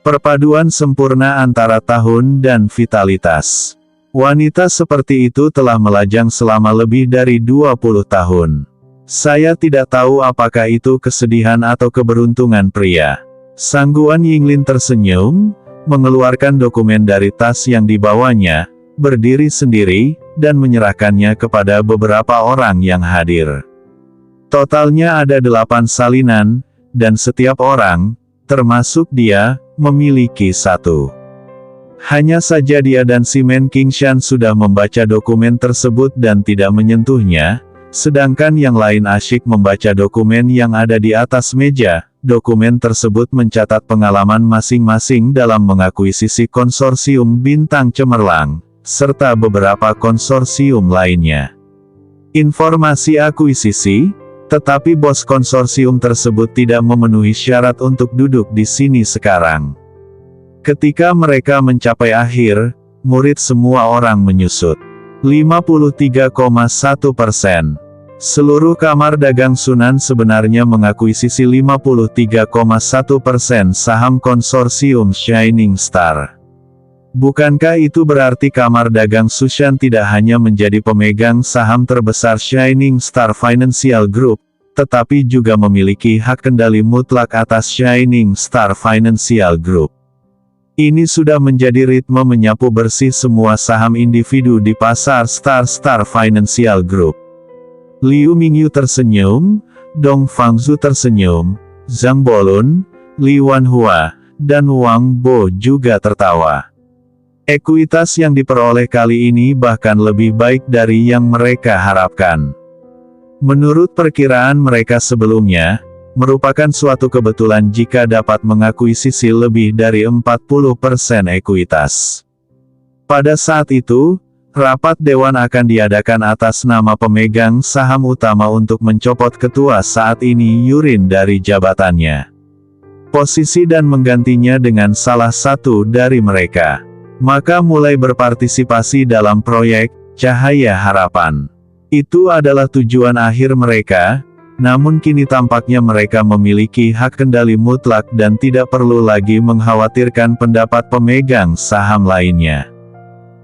Perpaduan sempurna antara tahun dan vitalitas. Wanita seperti itu telah melajang selama lebih dari 20 tahun. Saya tidak tahu apakah itu kesedihan atau keberuntungan pria. Sangguan Yinglin tersenyum, mengeluarkan dokumen dari tas yang dibawanya, berdiri sendiri, dan menyerahkannya kepada beberapa orang yang hadir. Totalnya ada 8 salinan, dan setiap orang, termasuk dia, memiliki 1. Hanya saja dia dan Simon Qingshan sudah membaca dokumen tersebut dan tidak menyentuhnya, sedangkan yang lain asyik membaca dokumen yang ada di atas meja. Dokumen tersebut mencatat pengalaman masing-masing dalam mengakuisisi konsorsium Bintang Cemerlang, serta beberapa konsorsium lainnya. Informasi akuisisi, tetapi bos konsorsium tersebut tidak memenuhi syarat untuk duduk di sini sekarang. Ketika mereka mencapai akhir, murid semua orang menyusut. 53,1%. Seluruh kamar dagang Sunan sebenarnya mengakuisisi 53,1% saham konsorsium Shining Star. Bukankah itu berarti kamar dagang Sushan tidak hanya menjadi pemegang saham terbesar Shining Star Financial Group, tetapi juga memiliki hak kendali mutlak atas Shining Star Financial Group? Ini sudah menjadi ritme menyapu bersih semua saham individu di pasar Star Financial Group. Liu Mingyu tersenyum, Dong Fangzhu tersenyum, Zhang Bolun, Li Wanhua, dan Wang Bo juga tertawa. Ekuitas yang diperoleh kali ini bahkan lebih baik dari yang mereka harapkan. Menurut perkiraan mereka sebelumnya, merupakan suatu kebetulan jika dapat mengakuisisi lebih dari 40% ekuitas. Pada saat itu, rapat dewan akan diadakan atas nama pemegang saham utama untuk mencopot ketua saat ini Yurin dari jabatannya. Posisi dan menggantinya dengan salah satu dari mereka. Maka mulai berpartisipasi dalam proyek Cahaya Harapan. Itu adalah tujuan akhir mereka, namun kini tampaknya mereka memiliki hak kendali mutlak dan tidak perlu lagi mengkhawatirkan pendapat pemegang saham lainnya.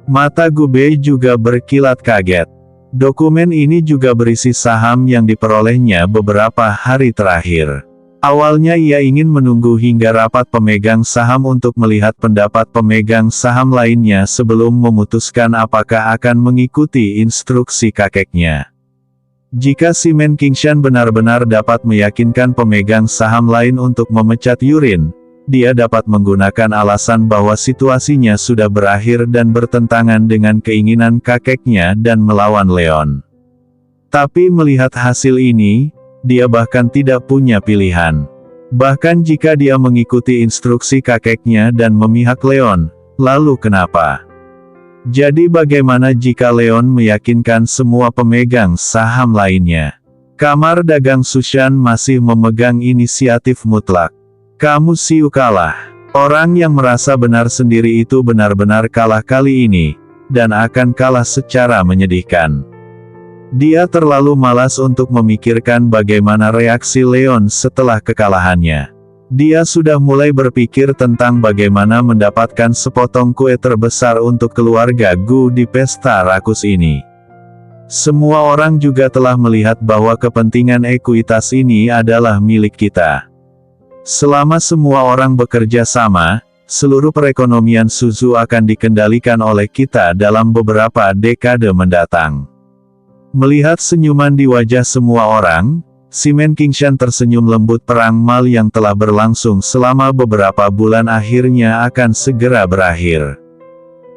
Mata Gubei juga berkilat kaget. Dokumen ini juga berisi saham yang diperolehnya beberapa hari terakhir. Awalnya ia ingin menunggu hingga rapat pemegang saham untuk melihat pendapat pemegang saham lainnya sebelum memutuskan apakah akan mengikuti instruksi kakeknya. Jika Simon Qingshan benar-benar dapat meyakinkan pemegang saham lain untuk memecat Yurin, dia dapat menggunakan alasan bahwa situasinya sudah berakhir dan bertentangan dengan keinginan kakeknya dan melawan Leon. Tapi melihat hasil ini, dia bahkan tidak punya pilihan. Bahkan jika dia mengikuti instruksi kakeknya dan memihak Leon, lalu kenapa? Jadi bagaimana jika Leon meyakinkan semua pemegang saham lainnya? Kamar dagang Sushan masih memegang inisiatif mutlak. Kamu siu kalah. Orang yang merasa benar sendiri itu benar-benar kalah kali ini, dan akan kalah secara menyedihkan. Dia terlalu malas untuk memikirkan bagaimana reaksi Leon setelah kekalahannya. Dia sudah mulai berpikir tentang bagaimana mendapatkan sepotong kue terbesar untuk keluarga Gu di pesta rakus ini. Semua orang juga telah melihat bahwa kepentingan ekuitas ini adalah milik kita. Selama semua orang bekerja sama, seluruh perekonomian Suzu akan dikendalikan oleh kita dalam beberapa dekade mendatang. Melihat senyuman di wajah semua orang, Simon Qingshan tersenyum lembut. Perang mal yang telah berlangsung selama beberapa bulan akhirnya akan segera berakhir.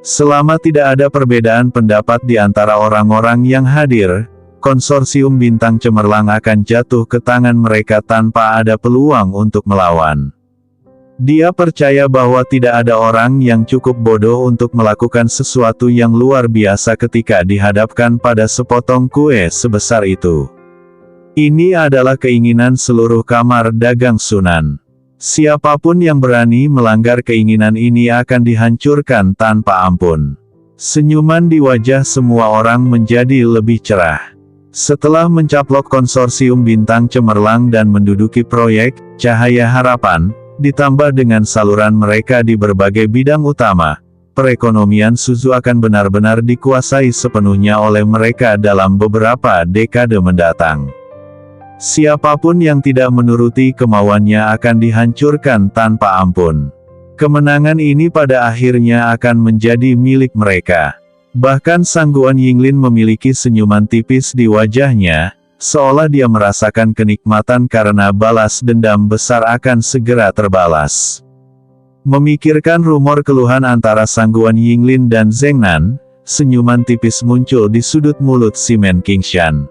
Selama tidak ada perbedaan pendapat di antara orang-orang yang hadir, konsorsium bintang cemerlang akan jatuh ke tangan mereka tanpa ada peluang untuk melawan. Dia percaya bahwa tidak ada orang yang cukup bodoh untuk melakukan sesuatu yang luar biasa ketika dihadapkan pada sepotong kue sebesar itu. Ini adalah keinginan seluruh kamar dagang Sunan. Siapapun yang berani melanggar keinginan ini akan dihancurkan tanpa ampun. Senyuman di wajah semua orang menjadi lebih cerah. Setelah mencaplok konsorsium bintang cemerlang dan menduduki proyek Cahaya Harapan, ditambah dengan saluran mereka di berbagai bidang utama, perekonomian Suzu akan benar-benar dikuasai sepenuhnya oleh mereka dalam beberapa dekade mendatang. Siapapun yang tidak menuruti kemauannya akan dihancurkan tanpa ampun. Kemenangan ini pada akhirnya akan menjadi milik mereka. Bahkan Sang Guan Yinglin memiliki senyuman tipis di wajahnya, seolah dia merasakan kenikmatan karena balas dendam besar akan segera terbalas. Memikirkan rumor keluhan antara Sang Guan Yinglin dan Zheng Nan, senyuman tipis muncul di sudut mulut Simon Qingshan.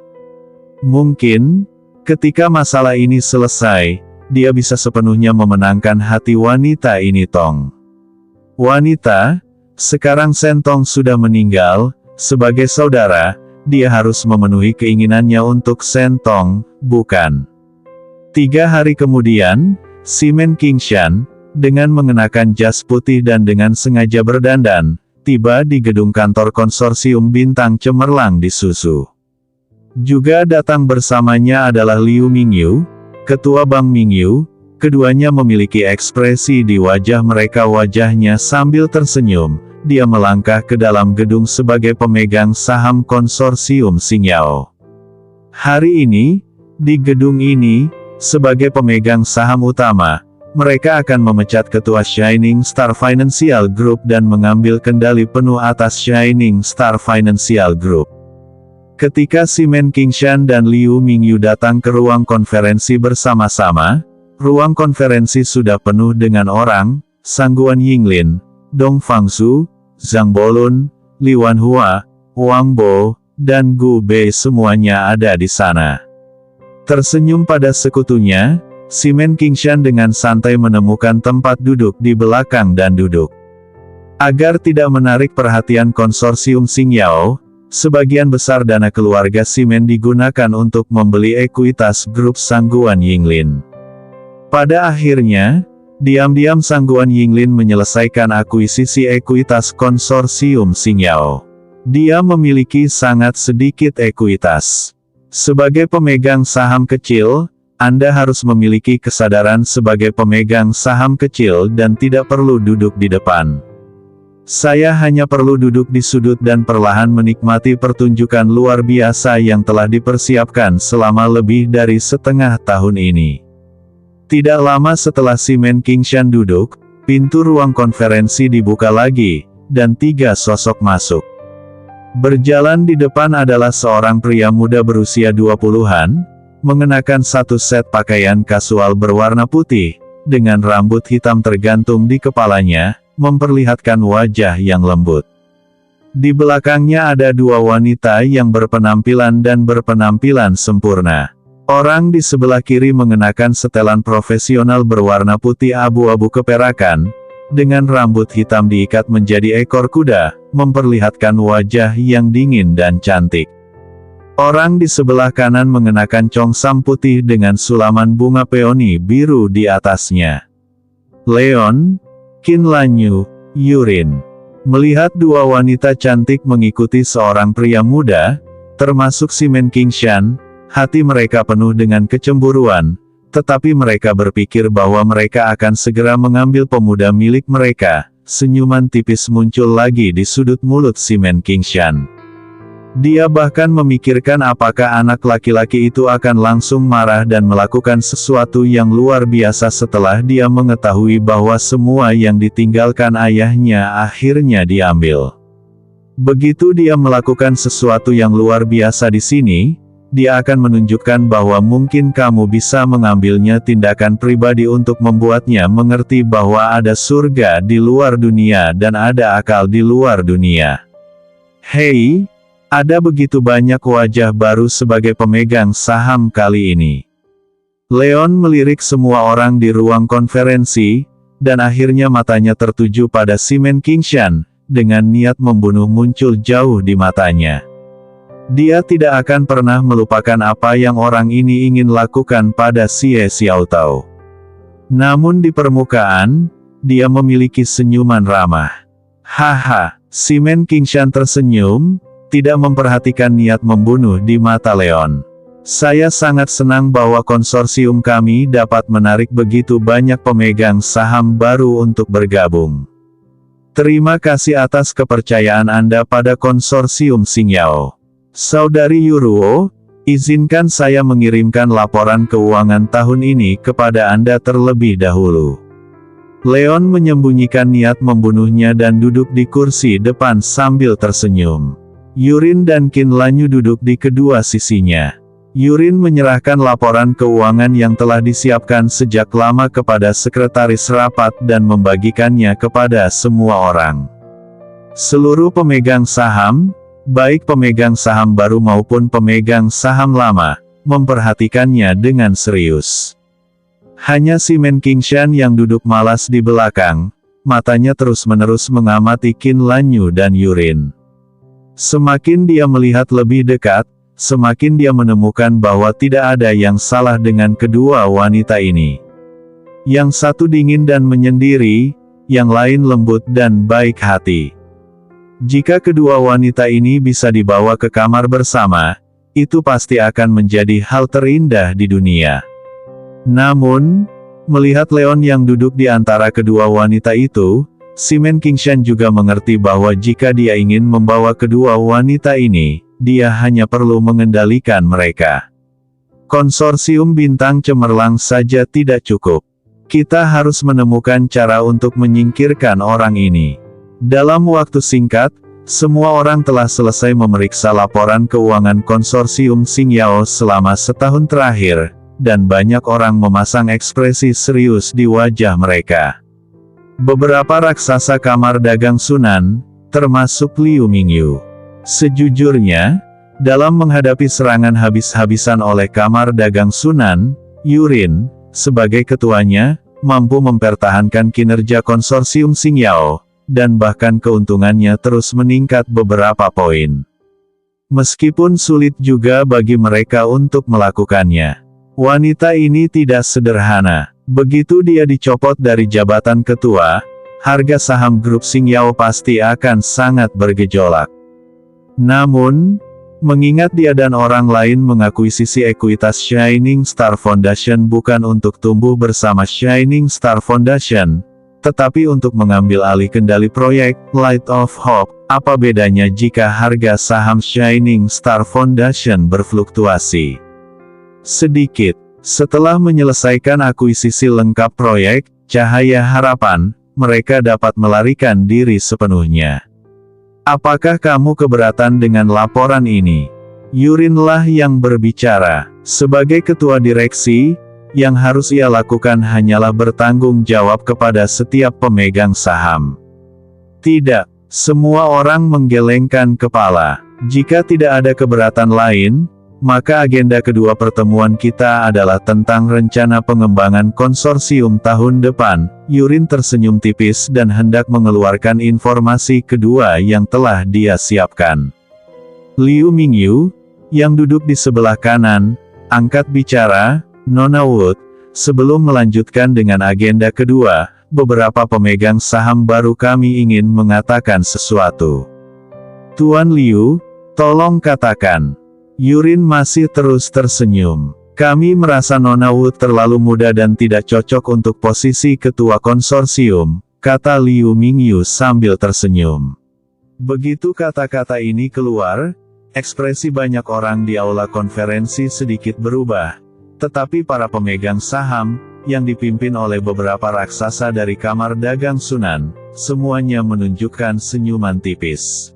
Mungkin, ketika masalah ini selesai, dia bisa sepenuhnya memenangkan hati wanita ini. Tong. Wanita, sekarang Shen Tong sudah meninggal, sebagai saudara, dia harus memenuhi keinginannya untuk Shen Tong, bukan? 3 hari kemudian, Simon Qingshan, dengan mengenakan jas putih dan dengan sengaja berdandan, tiba di gedung kantor konsorsium bintang cemerlang di Suzu. Juga datang bersamanya adalah Liu Mingyu, ketua Bank Mingyu. Keduanya memiliki ekspresi di wajah mereka. Wajahnya sambil tersenyum, dia melangkah ke dalam gedung sebagai pemegang saham konsorsium Xingyao. Hari ini, di gedung ini, sebagai pemegang saham utama, mereka akan memecat ketua Shining Star Financial Group dan mengambil kendali penuh atas Shining Star Financial Group. Ketika Simon Qingshan dan Liu Mingyu datang ke ruang konferensi bersama-sama, ruang konferensi sudah penuh dengan orang. Sang Guan Yinglin, Dong Fangsu, Zhang Bolun, Li Wanhua, Wang Bo, dan Gu Bei semuanya ada di sana. Tersenyum pada sekutunya, Simon Qingshan dengan santai menemukan tempat duduk di belakang dan duduk. Agar tidak menarik perhatian konsorsium Xingyao, sebagian besar dana keluarga Simon digunakan untuk membeli ekuitas grup Sang Guan Yinglin. Pada akhirnya, diam-diam Sang Guan Yinglin menyelesaikan akuisisi ekuitas konsorsium Xingyao. Dia memiliki sangat sedikit ekuitas. Sebagai pemegang saham kecil, Anda harus memiliki kesadaran sebagai pemegang saham kecil dan tidak perlu duduk di depan. Saya hanya perlu duduk di sudut dan perlahan menikmati pertunjukan luar biasa yang telah dipersiapkan selama lebih dari setengah tahun ini. Tidak lama setelah Simon Qingshan duduk, pintu ruang konferensi dibuka lagi, dan 3 sosok masuk. Berjalan di depan adalah seorang pria muda berusia 20-an, mengenakan satu set pakaian kasual berwarna putih, dengan rambut hitam tergantung di kepalanya, memperlihatkan wajah yang lembut. Di belakangnya ada dua wanita yang berpenampilan sempurna. Orang di sebelah kiri mengenakan setelan profesional berwarna putih abu-abu keperakan, dengan rambut hitam diikat menjadi ekor kuda, memperlihatkan wajah yang dingin dan cantik. Orang di sebelah kanan mengenakan congsam putih dengan sulaman bunga peoni biru di atasnya. Leon, Kinlanyu, Yurin. Melihat dua wanita cantik mengikuti seorang pria muda, termasuk Simon Qingshan, hati mereka penuh dengan kecemburuan, tetapi mereka berpikir bahwa mereka akan segera mengambil pemuda milik mereka. Senyuman tipis muncul lagi di sudut mulut Simon Qingshan. Dia bahkan memikirkan apakah anak laki-laki itu akan langsung marah dan melakukan sesuatu yang luar biasa setelah dia mengetahui bahwa semua yang ditinggalkan ayahnya akhirnya diambil. Begitu dia melakukan sesuatu yang luar biasa di sini, dia akan menunjukkan bahwa mungkin kamu bisa mengambilnya tindakan pribadi untuk membuatnya mengerti bahwa ada surga di luar dunia dan ada akal di luar dunia. Hei! Ada begitu banyak wajah baru sebagai pemegang saham kali ini. Leon melirik semua orang di ruang konferensi, dan akhirnya matanya tertuju pada Simon Qingshan, dengan niat membunuh muncul jauh di matanya. Dia tidak akan pernah melupakan apa yang orang ini ingin lakukan pada Xie Xiaotao. Namun di permukaan, dia memiliki senyuman ramah. Haha, Simon Qingshan tersenyum, tidak memperhatikan niat membunuh di mata Leon. Saya sangat senang bahwa konsorsium kami dapat menarik begitu banyak pemegang saham baru untuk bergabung. Terima kasih atas kepercayaan Anda pada konsorsium Xingyao. Saudari Yuruo, izinkan saya mengirimkan laporan keuangan tahun ini kepada Anda terlebih dahulu. Leon menyembunyikan niat membunuhnya dan duduk di kursi depan sambil tersenyum. Yurin dan Kinlanyu duduk di kedua sisinya. Yurin menyerahkan laporan keuangan yang telah disiapkan sejak lama kepada sekretaris rapat dan membagikannya kepada semua orang. Seluruh pemegang saham, baik pemegang saham baru maupun pemegang saham lama, memperhatikannya dengan serius. Hanya Simon Qingshan yang duduk malas di belakang, matanya terus-menerus mengamati Kinlanyu dan Yurin. Semakin dia melihat lebih dekat, semakin dia menemukan bahwa tidak ada yang salah dengan kedua wanita ini. Yang satu dingin dan menyendiri, yang lain lembut dan baik hati. Jika kedua wanita ini bisa dibawa ke kamar bersama, itu pasti akan menjadi hal terindah di dunia. Namun, melihat Leon yang duduk di antara kedua wanita itu, Simon Qingshan juga mengerti bahwa jika dia ingin membawa kedua wanita ini, dia hanya perlu mengendalikan mereka. Konsorsium bintang cemerlang saja tidak cukup. Kita harus menemukan cara untuk menyingkirkan orang ini. Dalam waktu singkat, semua orang telah selesai memeriksa laporan keuangan konsorsium Xingyao selama setahun terakhir, dan banyak orang memasang ekspresi serius di wajah mereka. Beberapa raksasa kamar dagang Sunan, termasuk Liu Mingyu. Sejujurnya, dalam menghadapi serangan habis-habisan oleh kamar dagang Sunan, Yurin, sebagai ketuanya, mampu mempertahankan kinerja konsorsium Xingyao, dan bahkan keuntungannya terus meningkat beberapa poin. Meskipun sulit juga bagi mereka untuk melakukannya. Wanita ini tidak sederhana. Begitu dia dicopot dari jabatan ketua, harga saham grup Xingyao pasti akan sangat bergejolak. Namun, mengingat dia dan orang lain mengakuisisi ekuitas Shining Star Foundation bukan untuk tumbuh bersama Shining Star Foundation, tetapi untuk mengambil alih kendali proyek Light of Hope, apa bedanya jika harga saham Shining Star Foundation berfluktuasi sedikit? Setelah menyelesaikan akuisisi lengkap proyek Cahaya Harapan, mereka dapat melarikan diri sepenuhnya. Apakah kamu keberatan dengan laporan ini? Yurinlah yang berbicara. Sebagai ketua direksi, yang harus ia lakukan hanyalah bertanggung jawab kepada setiap pemegang saham. Tidak, semua orang menggelengkan kepala. Jika tidak ada keberatan lain, maka agenda kedua pertemuan kita adalah tentang rencana pengembangan konsorsium tahun depan. Yurin tersenyum tipis dan hendak mengeluarkan informasi kedua yang telah dia siapkan. Liu Mingyu, yang duduk di sebelah kanan, angkat bicara, "Nona Wood, sebelum melanjutkan dengan agenda kedua, beberapa pemegang saham baru kami ingin mengatakan sesuatu." "Tuan Liu, tolong katakan." Yurin masih terus tersenyum. "Kami merasa Nona Wood terlalu muda dan tidak cocok untuk posisi ketua konsorsium," kata Liu Mingyu sambil tersenyum. Begitu kata-kata ini keluar, ekspresi banyak orang di aula konferensi sedikit berubah. Tetapi para pemegang saham, yang dipimpin oleh beberapa raksasa dari Kamar Dagang Sunan, semuanya menunjukkan senyuman tipis.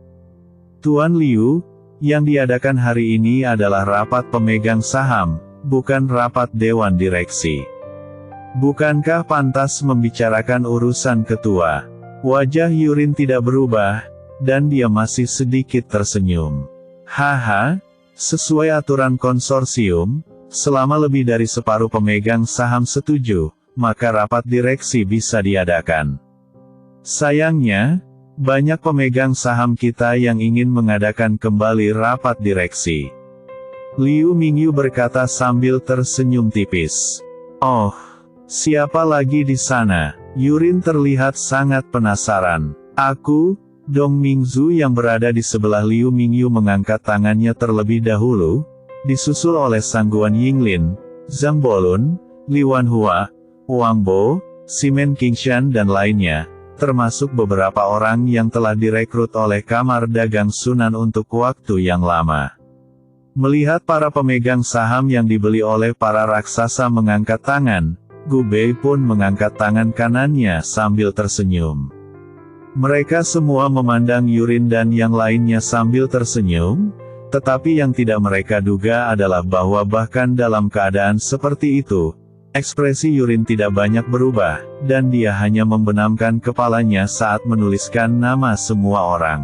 "Tuan Liu, yang diadakan hari ini adalah rapat pemegang saham, bukan rapat dewan direksi. Bukankah pantas membicarakan urusan ketua?" Wajah Yurin tidak berubah, dan dia masih sedikit tersenyum. "Haha, sesuai aturan konsorsium, selama lebih dari separuh pemegang saham setuju, maka rapat direksi bisa diadakan. Sayangnya, banyak pemegang saham kita yang ingin mengadakan kembali rapat direksi." Liu Mingyu berkata sambil tersenyum tipis. "Oh, siapa lagi di sana?" Yurin terlihat sangat penasaran. "Aku, Dong Mingzu." Yang berada di sebelah Liu Mingyu mengangkat tangannya terlebih dahulu, disusul oleh Sangguan Yinglin, Zhang Bolun, Li Wanhua, Wang Bo, Simen Qingshan dan lainnya, termasuk beberapa orang yang telah direkrut oleh Kamar Dagang Sunan untuk waktu yang lama. Melihat para pemegang saham yang dibeli oleh para raksasa mengangkat tangan, Gu Bei pun mengangkat tangan kanannya sambil tersenyum. Mereka semua memandang Yurin dan yang lainnya sambil tersenyum, tetapi yang tidak mereka duga adalah bahwa bahkan dalam keadaan seperti itu, ekspresi Yurin tidak banyak berubah, dan dia hanya membenamkan kepalanya saat menuliskan nama semua orang.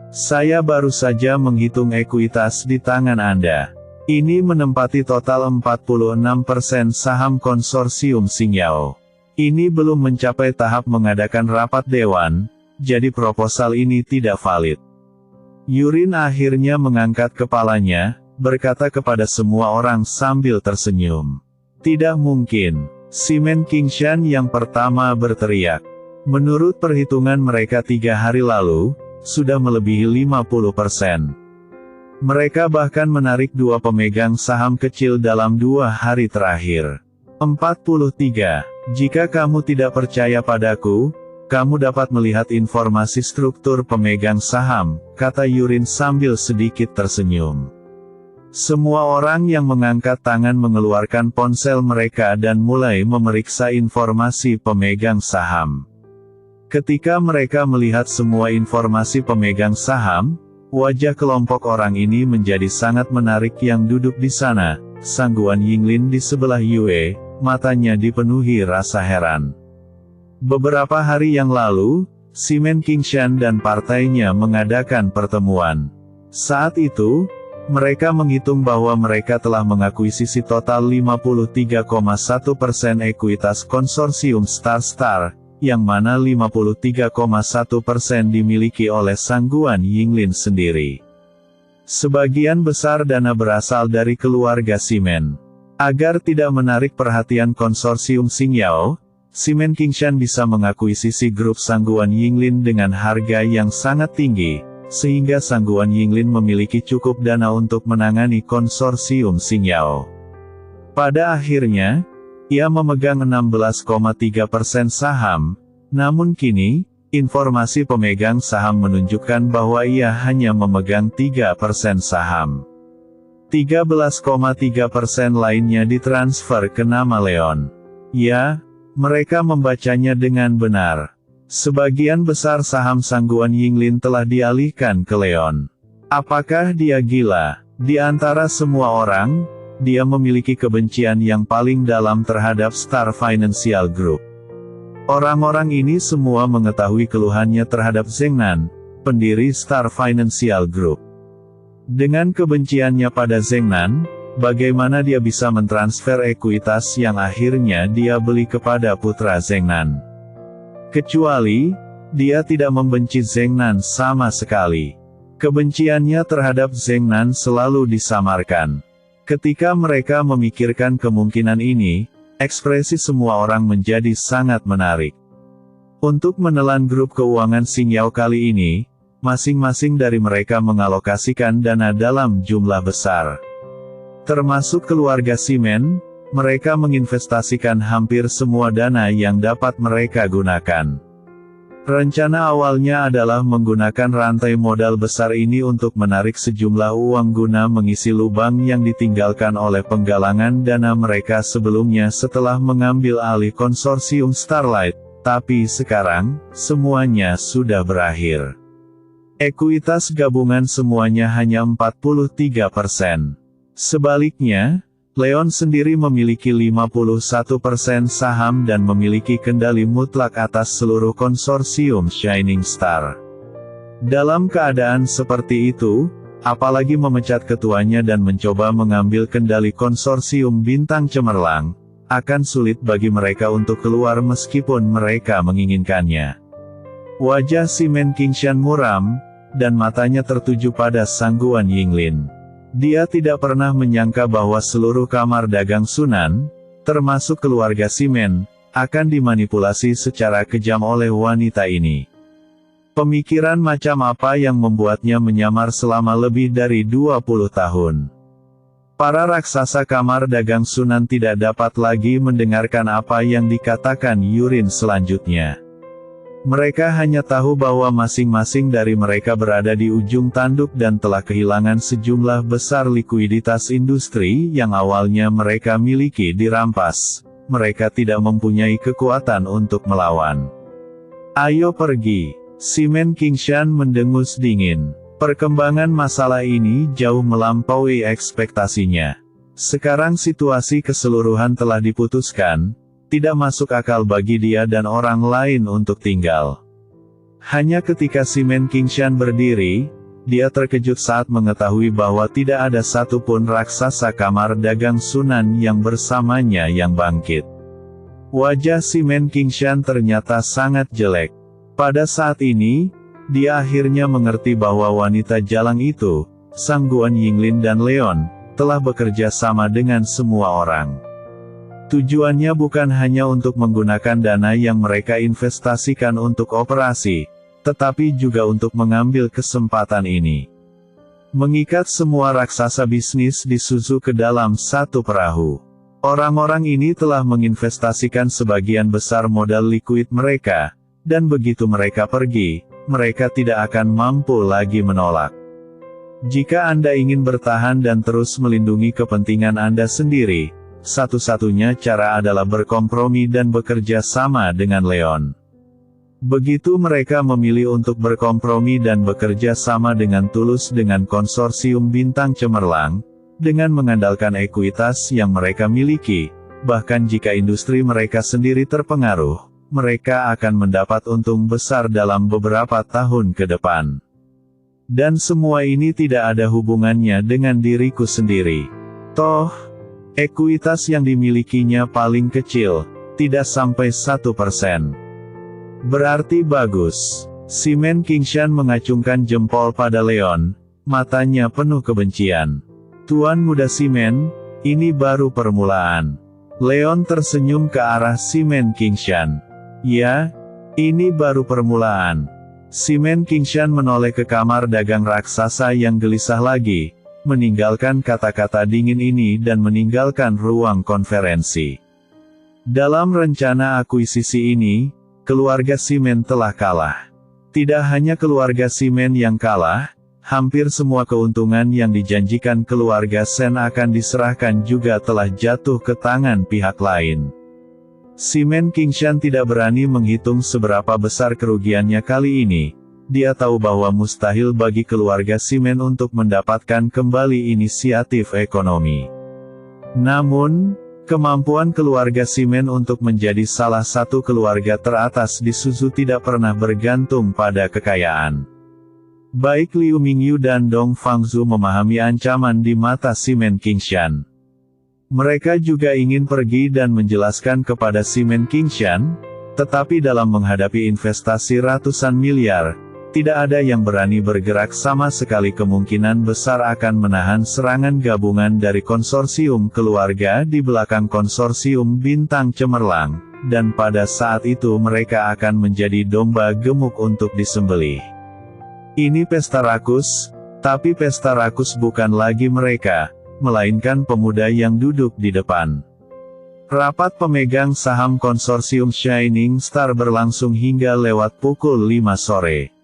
"Saya baru saja menghitung ekuitas di tangan Anda. Ini menempati total 46% saham konsorsium Xingyao. Ini belum mencapai tahap mengadakan rapat dewan, jadi proposal ini tidak valid." Yurin akhirnya mengangkat kepalanya, berkata kepada semua orang sambil tersenyum. "Tidak mungkin." Simen Qingshan yang pertama berteriak. Menurut perhitungan mereka 3 hari lalu, sudah melebihi 50%. Mereka bahkan menarik 2 pemegang saham kecil dalam 2 hari terakhir. 43. "Jika kamu tidak percaya padaku, kamu dapat melihat informasi struktur pemegang saham," kata Yurin sambil sedikit tersenyum. Semua orang yang mengangkat tangan mengeluarkan ponsel mereka dan mulai memeriksa informasi pemegang saham. Ketika mereka melihat semua informasi pemegang saham, wajah kelompok orang ini menjadi sangat menarik. Yang duduk di sana, Sangguan Yinglin di sebelah Yue, matanya dipenuhi rasa heran. Beberapa hari yang lalu, Simen Qingshan dan partainya mengadakan pertemuan. Saat itu, mereka menghitung bahwa mereka telah mengakuisisi total 53,1% ekuitas konsorsium Star, yang mana 53,1% dimiliki oleh Sangguan Yinglin sendiri. Sebagian besar dana berasal dari keluarga Simen. Agar tidak menarik perhatian konsorsium Xingyao, Simen Qingshan bisa mengakuisisi grup Sangguan Yinglin dengan harga yang sangat tinggi, sehingga Sangguan Yinglin memiliki cukup dana untuk menangani konsorsium Xingyao. Pada akhirnya, ia memegang 16,3% saham, namun kini, informasi pemegang saham menunjukkan bahwa ia hanya memegang 3% saham. 13,3% lainnya ditransfer ke nama Leon. Ya, mereka membacanya dengan benar. Sebagian besar saham Sangguan Yinglin telah dialihkan ke Leon. Apakah dia gila? Di antara semua orang, dia memiliki kebencian yang paling dalam terhadap Star Financial Group. Orang-orang ini semua mengetahui keluhannya terhadap Zheng Nan, pendiri Star Financial Group. Dengan kebenciannya pada Zheng Nan, bagaimana dia bisa mentransfer ekuitas yang akhirnya dia beli kepada putra Zheng Nan? Kecuali, dia tidak membenci Zheng Nan sama sekali. Kebenciannya terhadap Zheng Nan selalu disamarkan. Ketika mereka memikirkan kemungkinan ini, ekspresi semua orang menjadi sangat menarik. Untuk menelan grup keuangan Xingyao kali ini, masing-masing dari mereka mengalokasikan dana dalam jumlah besar. Termasuk keluarga Simen, mereka menginvestasikan hampir semua dana yang dapat mereka gunakan. Rencana awalnya adalah menggunakan rantai modal besar ini untuk menarik sejumlah uang guna mengisi lubang yang ditinggalkan oleh penggalangan dana mereka sebelumnya setelah mengambil alih konsorsium Starlight, tapi sekarang, semuanya sudah berakhir. Ekuitas gabungan semuanya hanya 43%. Sebaliknya, Leon sendiri memiliki 51% saham dan memiliki kendali mutlak atas seluruh konsorsium Shining Star. Dalam keadaan seperti itu, apalagi memecat ketuanya dan mencoba mengambil kendali konsorsium Bintang Cemerlang, akan sulit bagi mereka untuk keluar meskipun mereka menginginkannya. Wajah Simen Qingshan muram, dan matanya tertuju pada Sangguan Yinglin. Dia tidak pernah menyangka bahwa seluruh kamar dagang Sunan, termasuk keluarga Simen, akan dimanipulasi secara kejam oleh wanita ini. Pemikiran macam apa yang membuatnya menyamar selama lebih dari 20 tahun? Para raksasa kamar dagang Sunan tidak dapat lagi mendengarkan apa yang dikatakan Yurin selanjutnya. Mereka hanya tahu bahwa masing-masing dari mereka berada di ujung tanduk dan telah kehilangan sejumlah besar likuiditas industri yang awalnya mereka miliki dirampas. Mereka tidak mempunyai kekuatan untuk melawan. Ayo pergi. Simen Qingshan mendengus dingin. Perkembangan masalah ini jauh melampaui ekspektasinya. Sekarang situasi keseluruhan telah diputuskan. Tidak masuk akal bagi dia dan orang lain untuk tinggal. Hanya ketika Simen Qingshan berdiri, dia terkejut saat mengetahui bahwa tidak ada satupun raksasa kamar dagang Sunan yang bersamanya yang bangkit. Wajah Simen Qingshan ternyata sangat jelek. Pada saat ini, dia akhirnya mengerti bahwa wanita jalang itu, Sangguan Yinglin dan Leon, telah bekerja sama dengan semua orang. Tujuannya bukan hanya untuk menggunakan dana yang mereka investasikan untuk operasi, tetapi juga untuk mengambil kesempatan ini. Mengikat semua raksasa bisnis di Suzu ke dalam satu perahu. Orang-orang ini telah menginvestasikan sebagian besar modal likuid mereka, dan begitu mereka pergi, mereka tidak akan mampu lagi menolak. Jika Anda ingin bertahan dan terus melindungi kepentingan Anda sendiri, satu-satunya cara adalah berkompromi dan bekerja sama dengan Leon. Begitu mereka memilih untuk berkompromi dan bekerja sama dengan tulus dengan konsorsium Bintang Cemerlang, dengan mengandalkan ekuitas yang mereka miliki, bahkan jika industri mereka sendiri terpengaruh, mereka akan mendapat untung besar dalam beberapa tahun ke depan. Dan semua ini tidak ada hubungannya dengan diriku sendiri. Toh, ekuitas yang dimilikinya paling kecil, tidak sampai 1%. Berarti bagus. Simen Qingshan mengacungkan jempol pada Leon, matanya penuh kebencian. Tuan muda Simen, ini baru permulaan. Leon tersenyum ke arah Simen Qingshan. Ya, ini baru permulaan. Simen Qingshan menoleh ke kamar dagang raksasa yang gelisah lagi, meninggalkan kata-kata dingin ini dan meninggalkan ruang konferensi. Dalam rencana akuisisi ini, keluarga Simen telah kalah. Tidak hanya keluarga Simen yang kalah, hampir semua keuntungan yang dijanjikan keluarga Sen akan diserahkan juga telah jatuh ke tangan pihak lain. Simen Qingshan tidak berani menghitung seberapa besar kerugiannya kali ini. Dia tahu bahwa mustahil bagi keluarga Simen untuk mendapatkan kembali inisiatif ekonomi. Namun, kemampuan keluarga Simen untuk menjadi salah satu keluarga teratas di Suzhou tidak pernah bergantung pada kekayaan. Baik Liu Mingyu dan Dong Fangzhu memahami ancaman di mata Simen Qingshan. Mereka juga ingin pergi dan menjelaskan kepada Simen Qingshan, tetapi dalam menghadapi investasi ratusan miliar, tidak ada yang berani bergerak sama sekali. Kemungkinan besar akan menahan serangan gabungan dari konsorsium keluarga di belakang konsorsium bintang cemerlang, dan pada saat itu mereka akan menjadi domba gemuk untuk disembelih. Ini pesta rakus, tapi pesta rakus bukan lagi mereka, melainkan pemuda yang duduk di depan. Rapat pemegang saham konsorsium Shining Star berlangsung hingga lewat pukul 5 sore.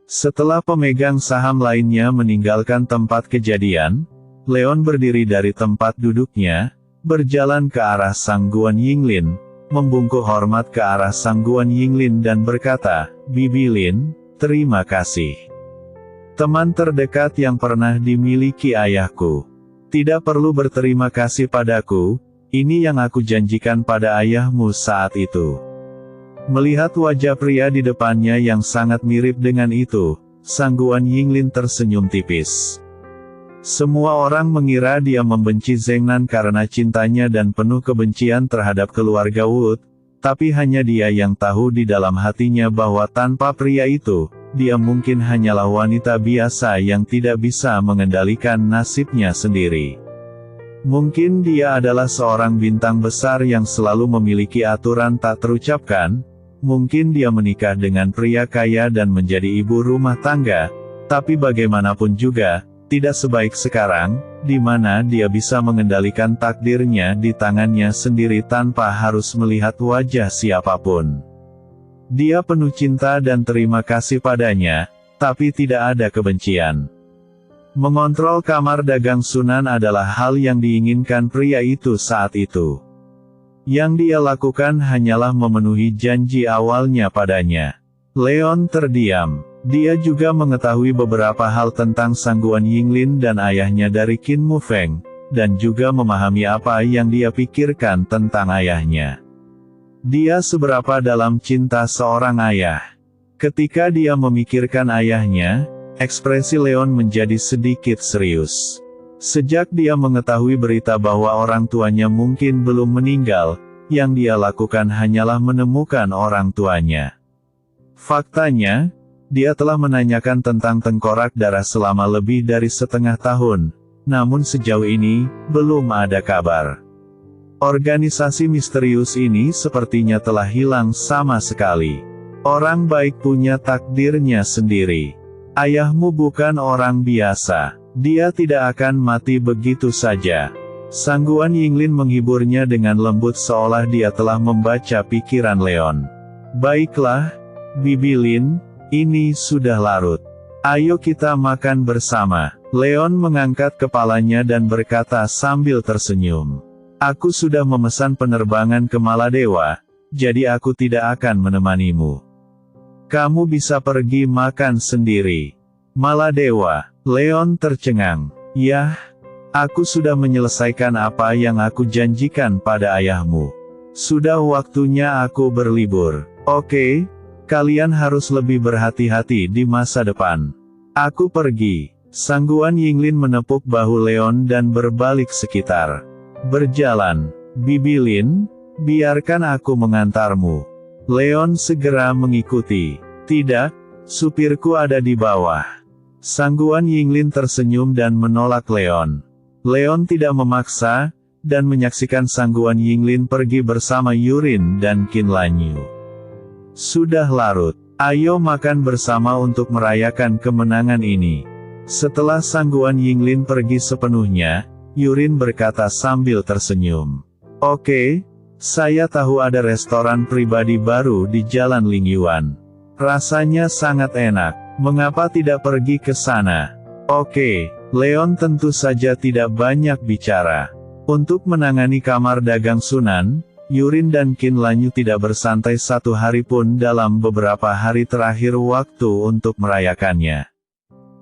Setelah pemegang saham lainnya meninggalkan tempat kejadian, Leon berdiri dari tempat duduknya, berjalan ke arah Sang Guan Yinglin, membungkuk hormat ke arah Sang Guan Yinglin dan berkata, "Bibi Lin, terima kasih. Teman terdekat yang pernah dimiliki ayahku. Tidak perlu berterima kasih padaku, ini yang aku janjikan pada ayahmu saat itu." Melihat wajah pria di depannya yang sangat mirip dengan itu, Sang Guan Yinglin tersenyum tipis. Semua orang mengira dia membenci Zheng Nan karena cintanya dan penuh kebencian terhadap keluarga Wu, tapi hanya dia yang tahu di dalam hatinya bahwa tanpa pria itu, dia mungkin hanyalah wanita biasa yang tidak bisa mengendalikan nasibnya sendiri. Mungkin dia adalah seorang bintang besar yang selalu memiliki aturan tak terucapkan. Mungkin dia menikah dengan pria kaya dan menjadi ibu rumah tangga, tapi bagaimanapun juga, tidak sebaik sekarang, di mana dia bisa mengendalikan takdirnya di tangannya sendiri tanpa harus melihat wajah siapapun. Dia penuh cinta dan terima kasih padanya, tapi tidak ada kebencian. Mengontrol kamar dagang Sunan adalah hal yang diinginkan pria itu saat itu. Yang dia lakukan hanyalah memenuhi janji awalnya padanya. Leon terdiam. Dia juga mengetahui beberapa hal tentang Sang Guan Yinglin dan ayahnya dari Qin Mu Feng, dan juga memahami apa yang dia pikirkan tentang ayahnya. Dia seberapa dalam cinta seorang ayah. Ketika dia memikirkan ayahnya, ekspresi Leon menjadi sedikit serius. Sejak dia mengetahui berita bahwa orang tuanya mungkin belum meninggal, yang dia lakukan hanyalah menemukan orang tuanya. Faktanya, dia telah menanyakan tentang tengkorak darah selama lebih dari setengah tahun, namun sejauh ini, belum ada kabar. Organisasi misterius ini sepertinya telah hilang sama sekali. Orang baik punya takdirnya sendiri. Ayahmu bukan orang biasa. Dia tidak akan mati begitu saja. Sang Guan Yinglin menghiburnya dengan lembut seolah dia telah membaca pikiran Leon. Baiklah, Bibi Lin, ini sudah larut. Ayo kita makan bersama. Leon mengangkat kepalanya dan berkata sambil tersenyum. Aku sudah memesan penerbangan ke Maladewa, jadi aku tidak akan menemanimu. Kamu bisa pergi makan sendiri. Maladewa. Leon tercengang. Yah, aku sudah menyelesaikan apa yang aku janjikan pada ayahmu. Sudah waktunya aku berlibur. Oke, kalian harus lebih berhati-hati di masa depan. Aku pergi. Sang Guan Yinglin menepuk bahu Leon dan berbalik sekitar. Berjalan. Bibi Lin, biarkan aku mengantarmu. Leon segera mengikuti. Tidak, supirku ada di bawah. Sang Guan Yinglin tersenyum dan menolak Leon. Leon tidak memaksa, dan menyaksikan Sang Guan Yinglin pergi bersama Yurin dan Qin Lanyu. Sudah larut. Ayo makan bersama untuk merayakan kemenangan ini. Setelah Sang Guan Yinglin pergi sepenuhnya, Yurin berkata sambil tersenyum. Oke, saya tahu ada restoran pribadi baru di Jalan Lingyuan. Rasanya sangat enak. Mengapa tidak pergi ke sana? Oke, Leon tentu saja tidak banyak bicara. Untuk menangani kamar dagang Sunan, Yurin dan Qin Lanyu tidak bersantai satu hari pun dalam beberapa hari terakhir waktu untuk merayakannya.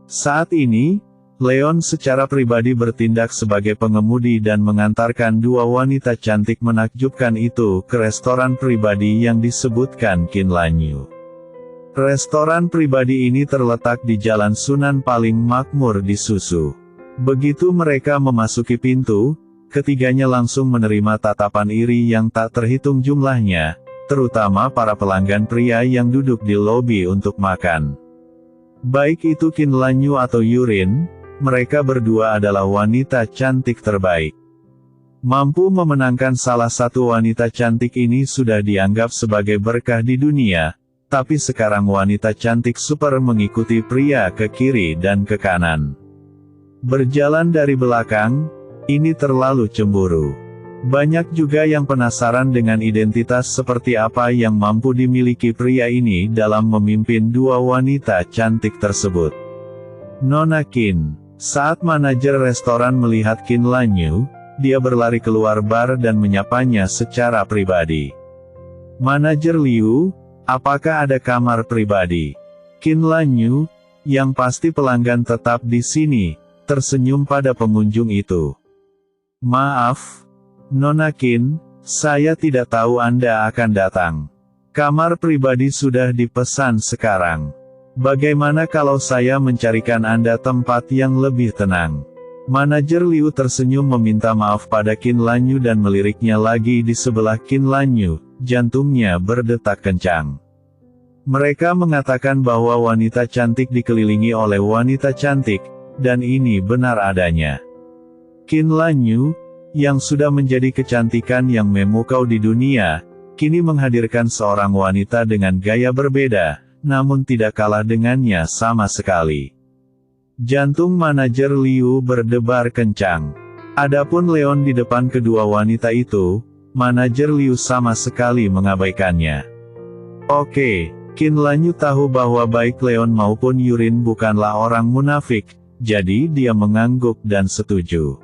Saat ini, Leon secara pribadi bertindak sebagai pengemudi dan mengantarkan dua wanita cantik menakjubkan itu ke restoran pribadi yang disebutkan Qin Lanyu. Restoran pribadi ini terletak di Jalan Sunan paling makmur di Susu. Begitu mereka memasuki pintu, ketiganya langsung menerima tatapan iri yang tak terhitung jumlahnya, terutama para pelanggan pria yang duduk di lobi untuk makan. Baik itu Qin Lanyu atau Yurin, mereka berdua adalah wanita cantik terbaik. Mampu memenangkan salah satu wanita cantik ini sudah dianggap sebagai berkah di dunia, tapi sekarang wanita cantik super mengikuti pria ke kiri dan ke kanan. Berjalan dari belakang, ini terlalu cemburu. Banyak juga yang penasaran dengan identitas seperti apa yang mampu dimiliki pria ini dalam memimpin dua wanita cantik tersebut. Nona Qin. Saat manajer restoran melihat Qin Lanyu, dia berlari keluar bar dan menyapanya secara pribadi. Manajer Liu, apakah ada kamar pribadi? Qin Lanyu, yang pasti pelanggan tetap di sini, tersenyum pada pengunjung itu. Maaf, Nona Qin, saya tidak tahu Anda akan datang. Kamar pribadi sudah dipesan sekarang. Bagaimana kalau saya mencarikan Anda tempat yang lebih tenang? Manajer Liu tersenyum meminta maaf pada Qin Lanyu dan meliriknya lagi di sebelah Qin Lanyu, jantungnya berdetak kencang. Mereka mengatakan bahwa wanita cantik dikelilingi oleh wanita cantik, dan ini benar adanya. Qin Lanyu, yang sudah menjadi kecantikan yang memukau di dunia, kini menghadirkan seorang wanita dengan gaya berbeda, namun tidak kalah dengannya sama sekali. Jantung manajer Liu berdebar kencang. Adapun Leon di depan kedua wanita itu, manajer Liu sama sekali mengabaikannya. Oke, Qin Lanyu tahu bahwa baik Leon maupun Yurin bukanlah orang munafik, jadi dia mengangguk dan setuju.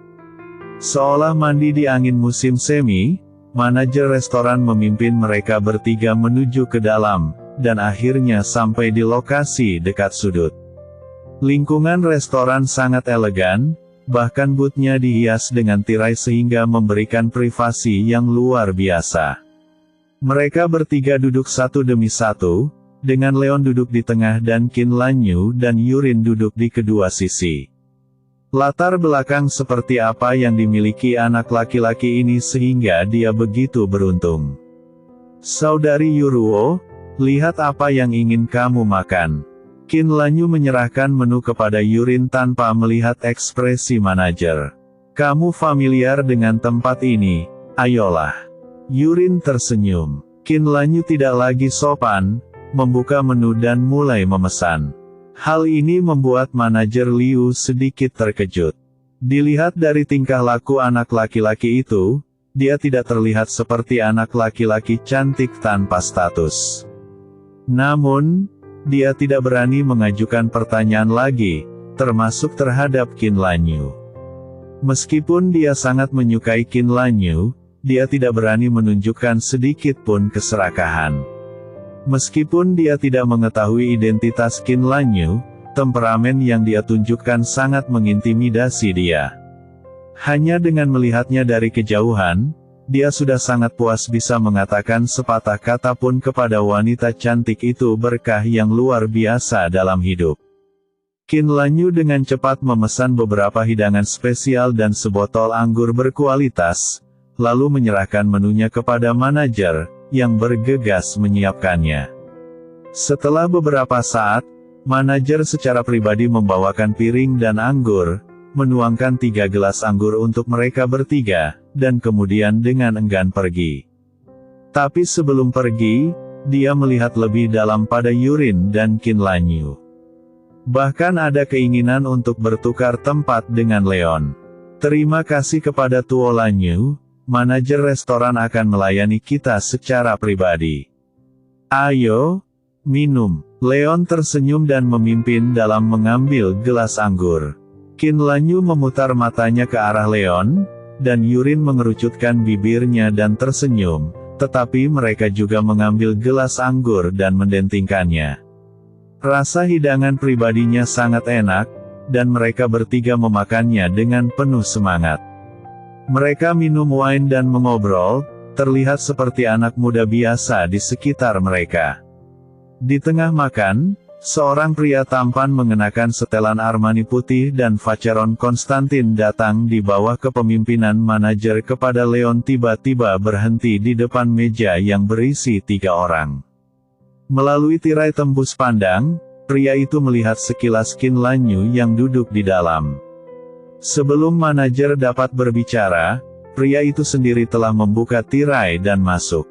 Seolah mandi di angin musim semi, manajer restoran memimpin mereka bertiga menuju ke dalam, dan akhirnya sampai di lokasi dekat sudut. Lingkungan restoran sangat elegan, bahkan boothnya dihias dengan tirai sehingga memberikan privasi yang luar biasa. Mereka bertiga duduk satu demi satu, dengan Leon duduk di tengah dan Qin Lanyu dan Yurin duduk di kedua sisi. Latar belakang seperti apa yang dimiliki anak laki-laki ini sehingga dia begitu beruntung. Saudari Yuruo, lihat apa yang ingin kamu makan. Qin Lanyu menyerahkan menu kepada Yurin tanpa melihat ekspresi manajer. Kamu familiar dengan tempat ini, ayolah. Yurin tersenyum. Qin Lanyu tidak lagi sopan, membuka menu dan mulai memesan. Hal ini membuat manajer Liu sedikit terkejut. Dilihat dari tingkah laku anak laki-laki itu, dia tidak terlihat seperti anak laki-laki cantik tanpa status. Namun, dia tidak berani mengajukan pertanyaan lagi, termasuk terhadap Qin Lanyu. Meskipun dia sangat menyukai Qin Lanyu, dia tidak berani menunjukkan sedikit pun keserakahan. Meskipun dia tidak mengetahui identitas Qin Lanyu, temperamen yang dia tunjukkan sangat mengintimidasi dia. Hanya dengan melihatnya dari kejauhan, dia sudah sangat puas bisa mengatakan sepatah kata pun kepada wanita cantik itu berkah yang luar biasa dalam hidup. Qin Lanyu dengan cepat memesan beberapa hidangan spesial dan sebotol anggur berkualitas, lalu menyerahkan menunya kepada manajer, yang bergegas menyiapkannya. Setelah beberapa saat, manajer secara pribadi membawakan piring dan anggur, menuangkan 3 gelas anggur untuk mereka bertiga, dan kemudian dengan enggan pergi. Tapi sebelum pergi, dia melihat lebih dalam pada Yurin dan Qin Lanyu. Bahkan ada keinginan untuk bertukar tempat dengan Leon. Terima kasih kepada Tuo Lanyu, manajer restoran akan melayani kita secara pribadi. Ayo, minum. Leon tersenyum dan memimpin dalam mengambil gelas anggur. Qin Lanyu memutar matanya ke arah Leon, dan Yurin mengerucutkan bibirnya dan tersenyum, tetapi mereka juga mengambil gelas anggur dan mendentingkannya. Rasa hidangan pribadinya sangat enak, dan mereka bertiga memakannya dengan penuh semangat. Mereka minum wine dan mengobrol, terlihat seperti anak muda biasa di sekitar mereka. Di tengah makan, seorang pria tampan mengenakan setelan Armani putih dan Vacheron Constantin datang di bawah kepemimpinan manajer kepada Leon tiba-tiba berhenti di depan meja yang berisi 3 orang. Melalui tirai tembus pandang, pria itu melihat sekilas Qin Lanyu yang duduk di dalam. Sebelum manajer dapat berbicara, pria itu sendiri telah membuka tirai dan masuk.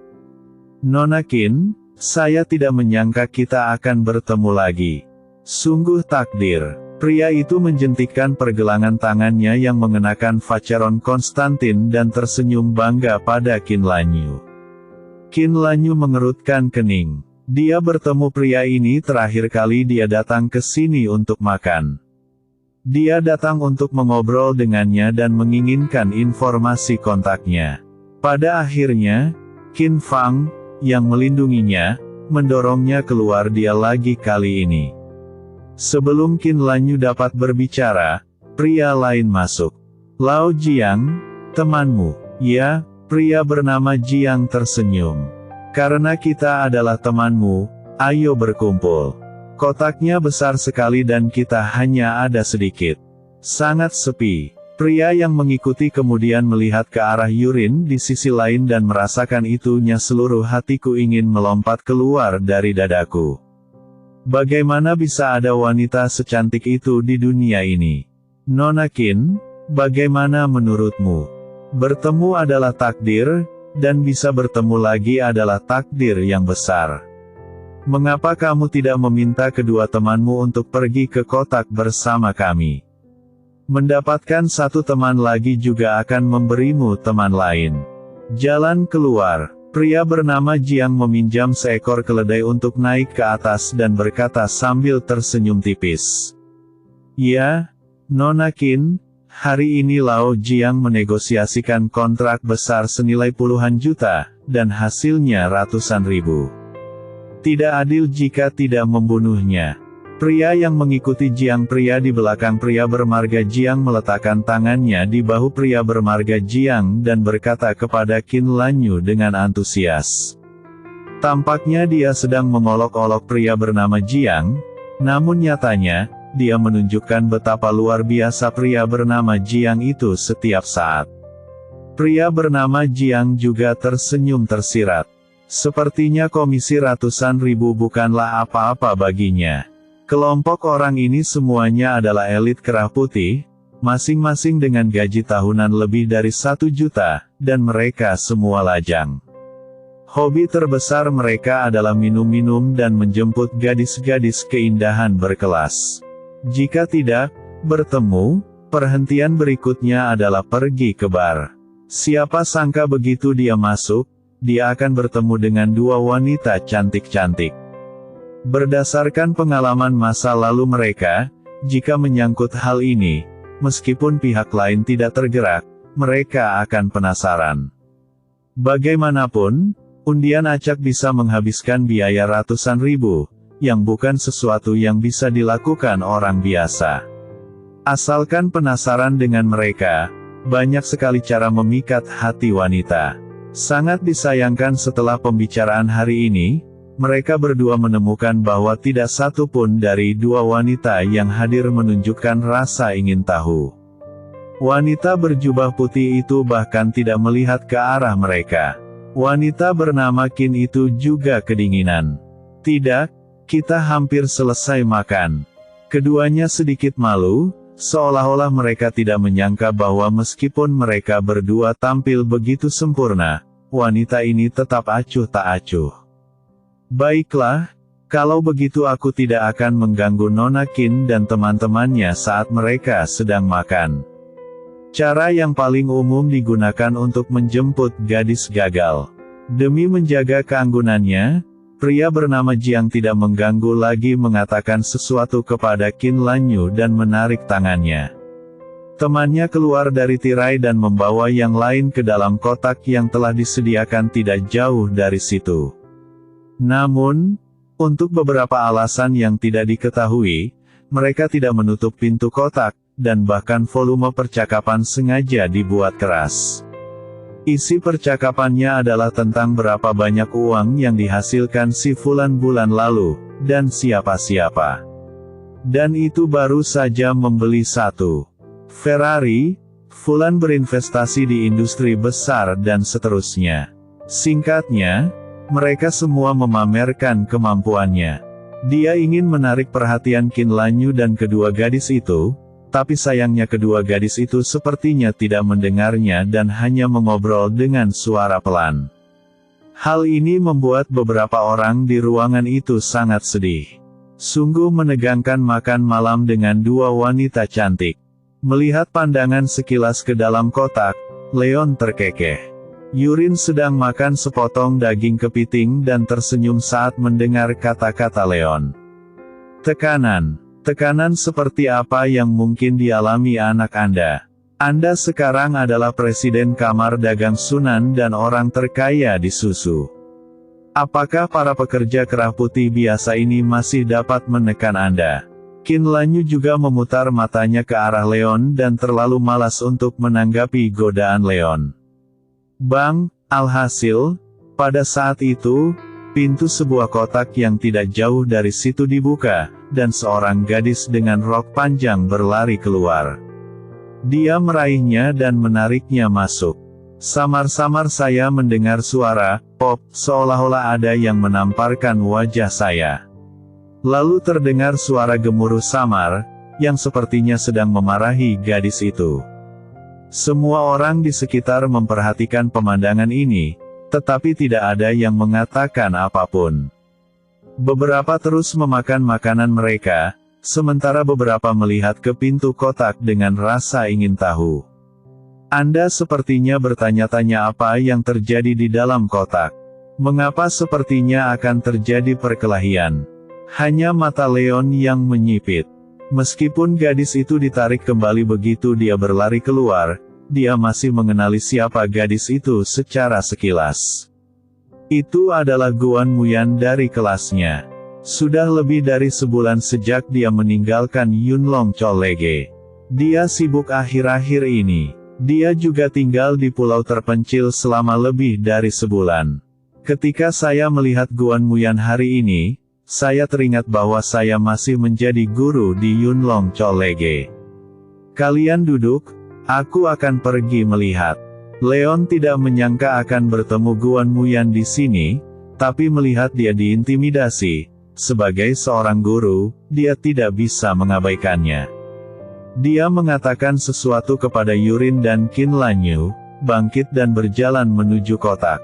"Nona Qin, saya tidak menyangka kita akan bertemu lagi. Sungguh takdir." Pria itu menjentikkan pergelangan tangannya yang mengenakan Vacheron Constantin dan tersenyum bangga pada Qin Lanyu. Qin Lanyu mengerutkan kening. Dia bertemu pria ini terakhir kali dia datang ke sini untuk makan. Dia datang untuk mengobrol dengannya dan menginginkan informasi kontaknya. Pada akhirnya, Qin Fang, yang melindunginya, mendorongnya keluar dia lagi kali ini. Sebelum Qin Lanyu dapat berbicara, pria lain masuk. "Lao Jiang, temanmu." "Ya," pria bernama Jiang tersenyum. "Karena kita adalah temanmu, ayo berkumpul." Kotaknya besar sekali dan kita hanya ada sedikit. Sangat sepi. Pria yang mengikuti kemudian melihat ke arah Yurin di sisi lain dan merasakan itunya seluruh hatiku ingin melompat keluar dari dadaku. Bagaimana bisa ada wanita secantik itu di dunia ini? "Nona Qin, bagaimana menurutmu? Bertemu adalah takdir, dan bisa bertemu lagi adalah takdir yang besar. Mengapa kamu tidak meminta kedua temanmu untuk pergi ke kotak bersama kami? Mendapatkan satu teman lagi juga akan memberimu teman lain." Jalan keluar. Pria bernama Jiang meminjam seekor keledai untuk naik ke atas dan berkata sambil tersenyum tipis. "Ya, Nona Qin, hari ini Lao Jiang menegosiasikan kontrak besar senilai puluhan juta, dan hasilnya ratusan ribu. Tidak adil jika tidak membunuhnya." Pria yang mengikuti Jiang, pria di belakang pria bermarga Jiang, meletakkan tangannya di bahu pria bermarga Jiang dan berkata kepada Qin Lanyu dengan antusias. Tampaknya dia sedang mengolok-olok pria bernama Jiang, namun nyatanya, dia menunjukkan betapa luar biasa pria bernama Jiang itu setiap saat. Pria bernama Jiang juga tersenyum tersirat. Sepertinya komisi ratusan ribu bukanlah apa-apa baginya. Kelompok orang ini semuanya adalah elit kerah putih, masing-masing dengan gaji tahunan lebih dari 1 juta, dan mereka semua lajang. Hobi terbesar mereka adalah minum-minum dan menjemput gadis-gadis keindahan berkelas. Jika tidak bertemu, perhentian berikutnya adalah pergi ke bar. Siapa sangka begitu dia masuk, dia akan bertemu dengan 2 wanita cantik-cantik. Berdasarkan pengalaman masa lalu mereka, jika menyangkut hal ini, meskipun pihak lain tidak tergerak, mereka akan penasaran. Bagaimanapun, undian acak bisa menghabiskan biaya ratusan ribu, yang bukan sesuatu yang bisa dilakukan orang biasa. Asalkan penasaran dengan mereka, banyak sekali cara memikat hati wanita. Sangat disayangkan setelah pembicaraan hari ini, mereka berdua menemukan bahwa tidak satu pun dari 2 wanita yang hadir menunjukkan rasa ingin tahu. Wanita berjubah putih itu bahkan tidak melihat ke arah mereka. Wanita bernama Qin itu juga kedinginan. "Tidak, kita hampir selesai makan." Keduanya sedikit malu, seolah-olah mereka tidak menyangka bahwa meskipun mereka berdua tampil begitu sempurna, wanita ini tetap acuh tak acuh. "Baiklah, kalau begitu aku tidak akan mengganggu Nona Qin dan teman-temannya saat mereka sedang makan." Cara yang paling umum digunakan untuk menjemput gadis gagal. Demi menjaga keanggunannya, pria bernama Jiang tidak mengganggu lagi mengatakan sesuatu kepada Qin Lanyu dan menarik tangannya. Temannya keluar dari tirai dan membawa yang lain ke dalam kotak yang telah disediakan tidak jauh dari situ. Namun, untuk beberapa alasan yang tidak diketahui, mereka tidak menutup pintu kotak, dan bahkan volume percakapan sengaja dibuat keras. Isi percakapannya adalah tentang berapa banyak uang yang dihasilkan si Fulan bulan lalu, dan siapa-siapa. Dan itu baru saja membeli satu Ferrari, Fulan berinvestasi di industri besar dan seterusnya. Singkatnya, mereka semua memamerkan kemampuannya. Dia ingin menarik perhatian Qin Lanyu dan kedua gadis itu, tapi sayangnya kedua gadis itu sepertinya tidak mendengarnya dan hanya mengobrol dengan suara pelan. Hal ini membuat beberapa orang di ruangan itu sangat sedih. Sungguh menegangkan makan malam dengan dua wanita cantik. Melihat pandangan sekilas ke dalam kotak, Leon terkekeh. Yurin sedang makan sepotong daging kepiting dan tersenyum saat mendengar kata-kata Leon. Tekanan seperti apa yang mungkin dialami anak Anda? Anda sekarang adalah Presiden Kamar Dagang Sunan dan orang terkaya di susu. Apakah para pekerja kerah putih biasa ini masih dapat menekan Anda? Qin Lanyu juga memutar matanya ke arah Leon dan terlalu malas untuk menanggapi godaan Leon. Bang, alhasil, pada saat itu, pintu sebuah kotak yang tidak jauh dari situ dibuka, dan seorang gadis dengan rok panjang berlari keluar. Dia meraihnya dan menariknya masuk. Samar-samar saya mendengar suara pop, seolah-olah ada yang menamparkan wajah saya. Lalu terdengar suara gemuruh samar, yang sepertinya sedang memarahi gadis itu. Semua orang di sekitar memperhatikan pemandangan ini, tetapi tidak ada yang mengatakan apapun. Beberapa terus memakan makanan mereka, sementara beberapa melihat ke pintu kotak dengan rasa ingin tahu. Anda sepertinya bertanya-tanya apa yang terjadi di dalam kotak. Mengapa sepertinya akan terjadi perkelahian? Hanya mata Leon yang menyipit. Meskipun gadis itu ditarik kembali begitu dia berlari keluar, dia masih mengenali siapa gadis itu secara sekilas. Itu adalah Guan Muyan dari kelasnya. Sudah lebih dari sebulan sejak dia meninggalkan Yunlong Cholege. Dia sibuk akhir-akhir ini. Dia juga tinggal di pulau terpencil selama lebih dari sebulan. Ketika saya melihat Guan Muyan hari ini, saya teringat bahwa saya masih menjadi guru di Yunlong Cholege. Kalian duduk, aku akan pergi melihat. Leon tidak menyangka akan bertemu Guan Muyan di sini, tapi melihat dia diintimidasi, sebagai seorang guru, dia tidak bisa mengabaikannya. Dia mengatakan sesuatu kepada Yurin dan Qin Lanyu, bangkit dan berjalan menuju kotak.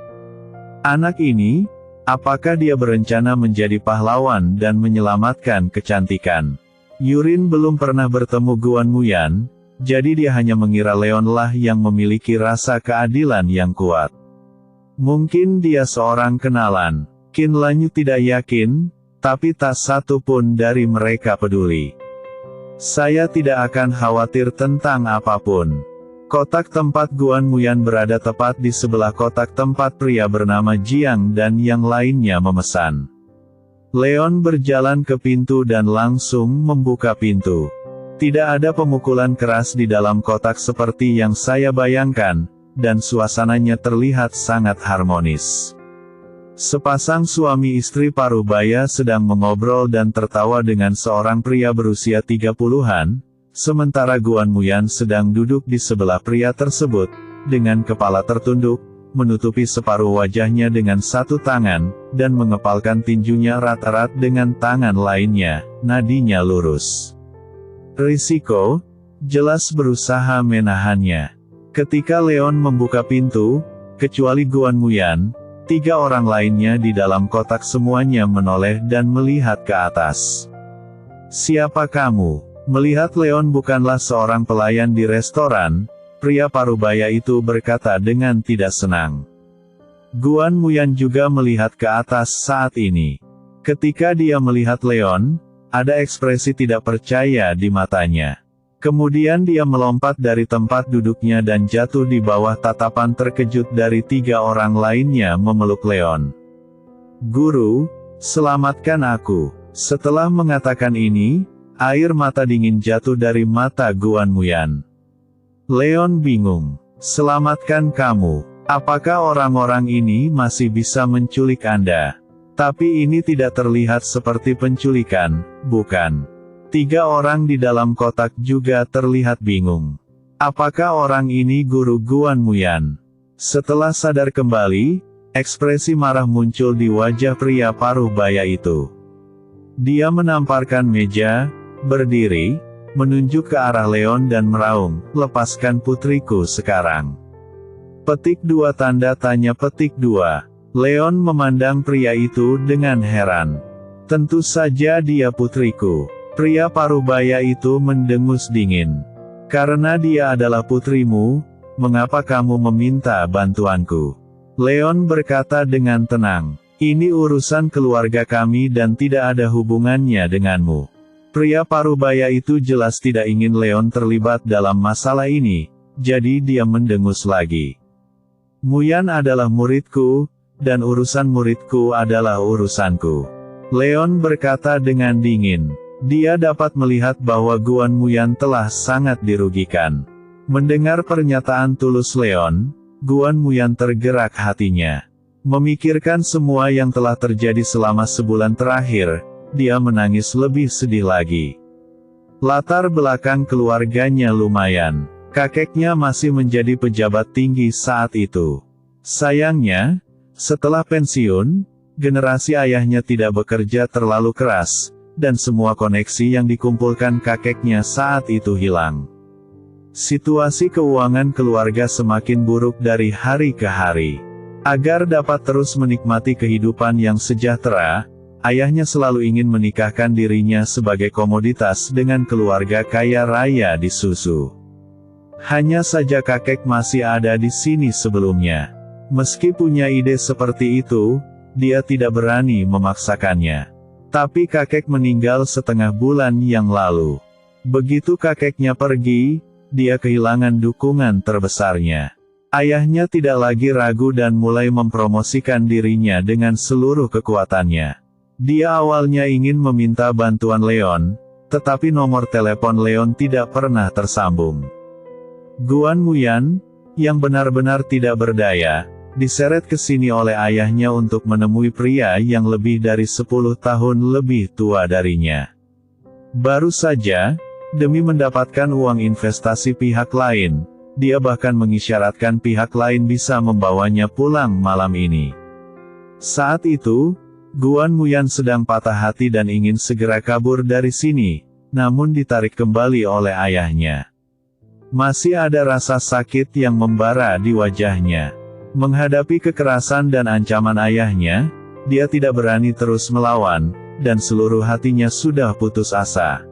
Anak ini, apakah dia berencana menjadi pahlawan dan menyelamatkan kecantikan? Yurin belum pernah bertemu Guan Muyan, jadi dia hanya mengira Leon lah yang memiliki rasa keadilan yang kuat. Mungkin dia seorang kenalan. Qin Lanyu tidak yakin, tapi tak satu pun dari mereka peduli. Saya tidak akan khawatir tentang apapun. Kotak tempat Guan Muyan berada tepat di sebelah kotak tempat pria bernama Jiang dan yang lainnya memesan. Leon berjalan ke pintu dan langsung membuka pintu. Tidak ada pemukulan keras di dalam kotak seperti yang saya bayangkan, dan suasananya terlihat sangat harmonis. Sepasang suami istri parubaya sedang mengobrol dan tertawa dengan seorang pria berusia 30-an, sementara Guan Muyan sedang duduk di sebelah pria tersebut, dengan kepala tertunduk, menutupi separuh wajahnya dengan satu tangan, dan mengepalkan tinjunya rat-rat dengan tangan lainnya, nadinya lurus. Risiko, jelas berusaha menahannya. Ketika Leon membuka pintu, kecuali Guan Muyan, 3 orang lainnya di dalam kotak semuanya menoleh dan melihat ke atas. Siapa kamu? Melihat Leon bukanlah seorang pelayan di restoran, pria parubaya itu berkata dengan tidak senang. Guan Muyan juga melihat ke atas saat ini. Ketika dia melihat Leon, ada ekspresi tidak percaya di matanya. Kemudian dia melompat dari tempat duduknya dan jatuh di bawah tatapan terkejut dari 3 orang lainnya memeluk Leon. Guru, selamatkan aku. Setelah mengatakan ini, Air mata dingin jatuh dari mata Guan Muyan. Leon bingung. Selamatkan kamu. Apakah orang-orang ini masih bisa menculik Anda? Tapi ini tidak terlihat seperti penculikan, bukan? 3 orang di dalam kotak juga terlihat bingung. Apakah orang ini guru Guan Muyan? Setelah sadar kembali, ekspresi marah muncul di wajah pria paruh baya itu. Dia menamparkan meja, berdiri, menunjuk ke arah Leon dan meraung, "Lepaskan putriku sekarang." Petik 2 tanda tanya petik 2. Leon memandang pria itu dengan heran. Tentu saja dia putriku. Pria paruh baya itu mendengus dingin. Karena dia adalah putrimu, mengapa kamu meminta bantuanku? Leon berkata dengan tenang. Ini urusan keluarga kami dan tidak ada hubungannya denganmu. Pria paruh baya itu jelas tidak ingin Leon terlibat dalam masalah ini, jadi dia mendengus lagi. Muyan adalah muridku, dan urusan muridku adalah urusanku. Leon berkata dengan dingin. Dia dapat melihat bahwa Guan Muyan telah sangat dirugikan. Mendengar pernyataan tulus Leon, Guan Muyan tergerak hatinya. Memikirkan semua yang telah terjadi selama sebulan terakhir, dia menangis lebih sedih lagi. Latar belakang keluarganya lumayan. Kakeknya masih menjadi pejabat tinggi saat itu. Sayangnya, setelah pensiun, generasi ayahnya tidak bekerja terlalu keras, dan semua koneksi yang dikumpulkan kakeknya saat itu hilang. Situasi keuangan keluarga semakin buruk dari hari ke hari. Agar dapat terus menikmati kehidupan yang sejahtera, ayahnya selalu ingin menikahkan dirinya sebagai komoditas dengan keluarga kaya raya di Susu. Hanya saja kakek masih ada di sini sebelumnya. Meski punya ide seperti itu, dia tidak berani memaksakannya. Tapi kakek meninggal setengah bulan yang lalu. Begitu kakeknya pergi, dia kehilangan dukungan terbesarnya. Ayahnya tidak lagi ragu dan mulai mempromosikan dirinya dengan seluruh kekuatannya. Dia awalnya ingin meminta bantuan Leon, tetapi nomor telepon Leon tidak pernah tersambung. Guan Muyan, yang benar-benar tidak berdaya, diseret ke sini oleh ayahnya untuk menemui pria yang lebih dari 10 tahun lebih tua darinya. Baru saja, demi mendapatkan uang investasi pihak lain, dia bahkan mengisyaratkan pihak lain bisa membawanya pulang malam ini. Saat itu, Guan Muyan sedang patah hati dan ingin segera kabur dari sini, namun ditarik kembali oleh ayahnya. Masih ada rasa sakit yang membara di wajahnya. Menghadapi kekerasan dan ancaman ayahnya, dia tidak berani terus melawan, dan seluruh hatinya sudah putus asa.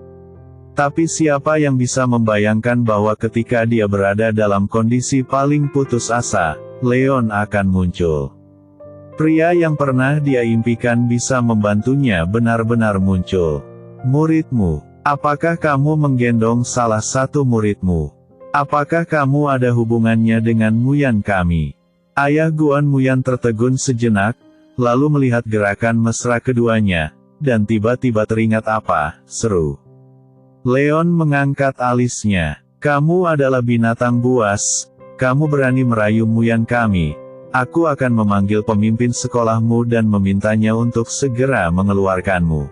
Tapi siapa yang bisa membayangkan bahwa ketika dia berada dalam kondisi paling putus asa, Leon akan muncul. Pria yang pernah dia impikan bisa membantunya benar-benar muncul. Muridmu, apakah kamu menggendong salah satu muridmu? Apakah kamu ada hubungannya dengan Muyan kami? Ayah Guan Muyan tertegun sejenak, lalu melihat gerakan mesra keduanya, dan tiba-tiba teringat apa, seru. Leon mengangkat alisnya. Kamu adalah binatang buas, kamu berani merayu Muyan kami. Aku akan memanggil pemimpin sekolahmu dan memintanya untuk segera mengeluarkanmu.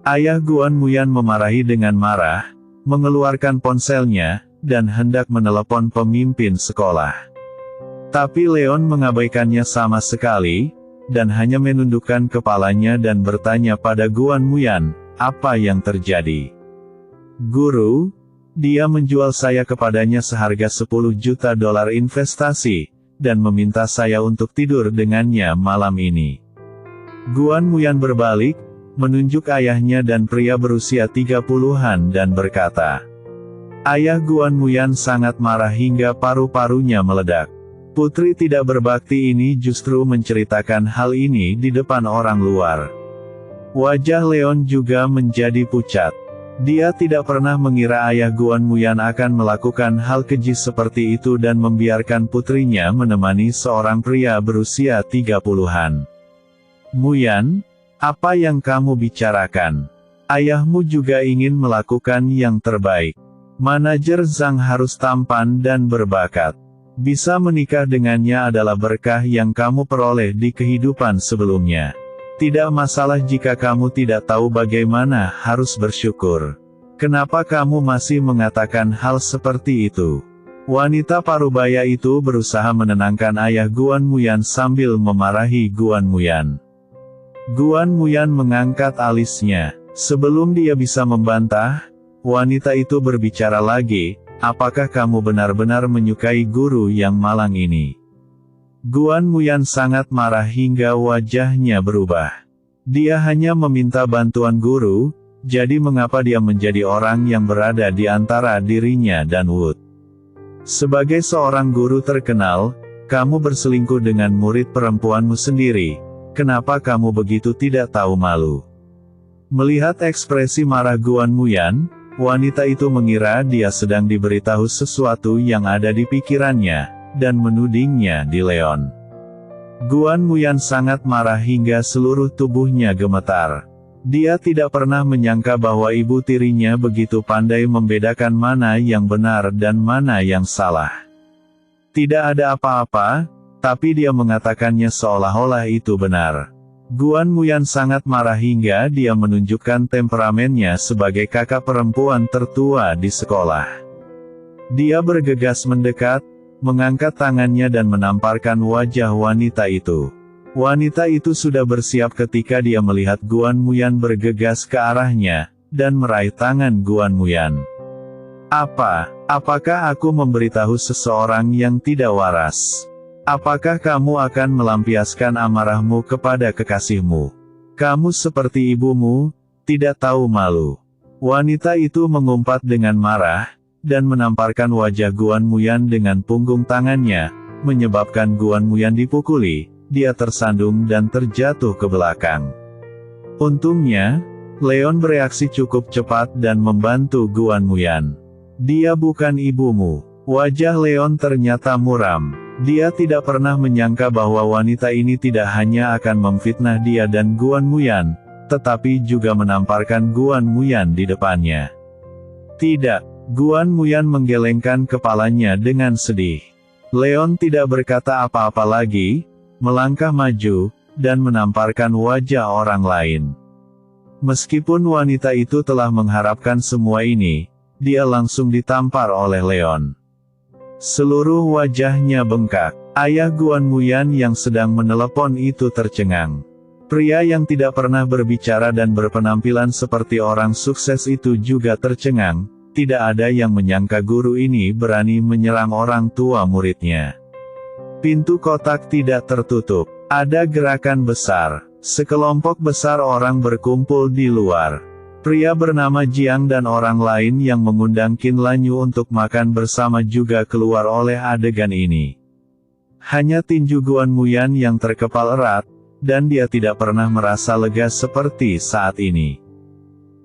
Ayah Guan Muyan memarahi dengan marah, mengeluarkan ponselnya, dan hendak menelepon pemimpin sekolah. Tapi Leon mengabaikannya sama sekali, dan hanya menundukkan kepalanya dan bertanya pada Guan Muyan, apa yang terjadi? Guru, dia menjual saya kepadanya seharga 10 juta dolar investasi, dan meminta saya untuk tidur dengannya malam ini. Guan Muyan berbalik, menunjuk ayahnya dan pria berusia 30-an dan berkata. Ayah Guan Muyan sangat marah hingga paru-parunya meledak. Putri tidak berbakti ini justru menceritakan hal ini di depan orang luar. Wajah Leon juga menjadi pucat. Dia tidak pernah mengira ayah Guan Muyan akan melakukan hal keji seperti itu dan membiarkan putrinya menemani seorang pria berusia 30-an. Muyan, apa yang kamu bicarakan? Ayahmu juga ingin melakukan yang terbaik. Manajer Zhang harus tampan dan berbakat. Bisa menikah dengannya adalah berkah yang kamu peroleh di kehidupan sebelumnya. Tidak masalah jika kamu tidak tahu bagaimana harus bersyukur. Kenapa kamu masih mengatakan hal seperti itu? Wanita parubaya itu berusaha menenangkan ayah Guan Muyan sambil memarahi Guan Muyan. Guan Muyan mengangkat alisnya. Sebelum dia bisa membantah, wanita itu berbicara lagi, apakah kamu benar-benar menyukai guru yang malang ini? Guan Muyan sangat marah hingga wajahnya berubah. Dia hanya meminta bantuan guru, jadi mengapa dia menjadi orang yang berada di antara dirinya dan Wood? Sebagai seorang guru terkenal, kamu berselingkuh dengan murid perempuanmu sendiri. Kenapa kamu begitu tidak tahu malu? Melihat ekspresi marah Guan Muyan, wanita itu mengira dia sedang diberitahu sesuatu yang ada di pikirannya, dan menudingnya di Leon. Guan Muyan sangat marah hingga seluruh tubuhnya gemetar. Dia tidak pernah menyangka bahwa ibu tirinya begitu pandai membedakan mana yang benar dan mana yang salah. Tidak ada apa-apa, tapi dia mengatakannya seolah-olah itu benar. Guan Muyan sangat marah hingga dia menunjukkan temperamennya sebagai kakak perempuan tertua di sekolah. Dia bergegas mendekat, mengangkat tangannya dan menamparkan wajah wanita itu. Wanita itu sudah bersiap ketika dia melihat Guan Muyan bergegas ke arahnya, dan meraih tangan Guan Muyan. Apakah aku memberitahu seseorang yang tidak waras? Apakah kamu akan melampiaskan amarahmu kepada kekasihmu? Kamu seperti ibumu, tidak tahu malu. Wanita itu mengumpat dengan marah, dan menamparkan wajah Guan Muyan dengan punggung tangannya, menyebabkan Guan Muyan dipukuli, dia tersandung dan terjatuh ke belakang. Untungnya, Leon bereaksi cukup cepat dan membantu Guan Muyan. Dia bukan ibumu. Wajah Leon ternyata muram. Dia tidak pernah menyangka bahwa wanita ini tidak hanya akan memfitnah dia dan Guan Muyan, tetapi juga menamparkan Guan Muyan di depannya. Tidak. Guan Muyan menggelengkan kepalanya dengan sedih. Leon tidak berkata apa-apa lagi, melangkah maju, dan menamparkan wajah orang lain. Meskipun wanita itu telah mengharapkan semua ini, dia langsung ditampar oleh Leon. Seluruh wajahnya bengkak. Ayah Guan Muyan yang sedang menelepon itu tercengang. Pria yang tidak pernah berbicara dan berpenampilan seperti orang sukses itu juga tercengang. Tidak ada yang menyangka guru ini berani menyerang orang tua muridnya. Pintu kotak tidak tertutup. Ada gerakan besar. Sekelompok besar orang berkumpul di luar. Pria bernama Jiang dan orang lain yang mengundang Qin Lanyu untuk makan bersama juga keluar oleh adegan ini. Hanya tinju Guan Muyan yang terkepal erat, dan dia tidak pernah merasa lega seperti saat ini.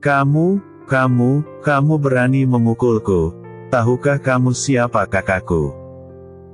Kamu berani memukulku. Tahukah kamu siapa kakakku?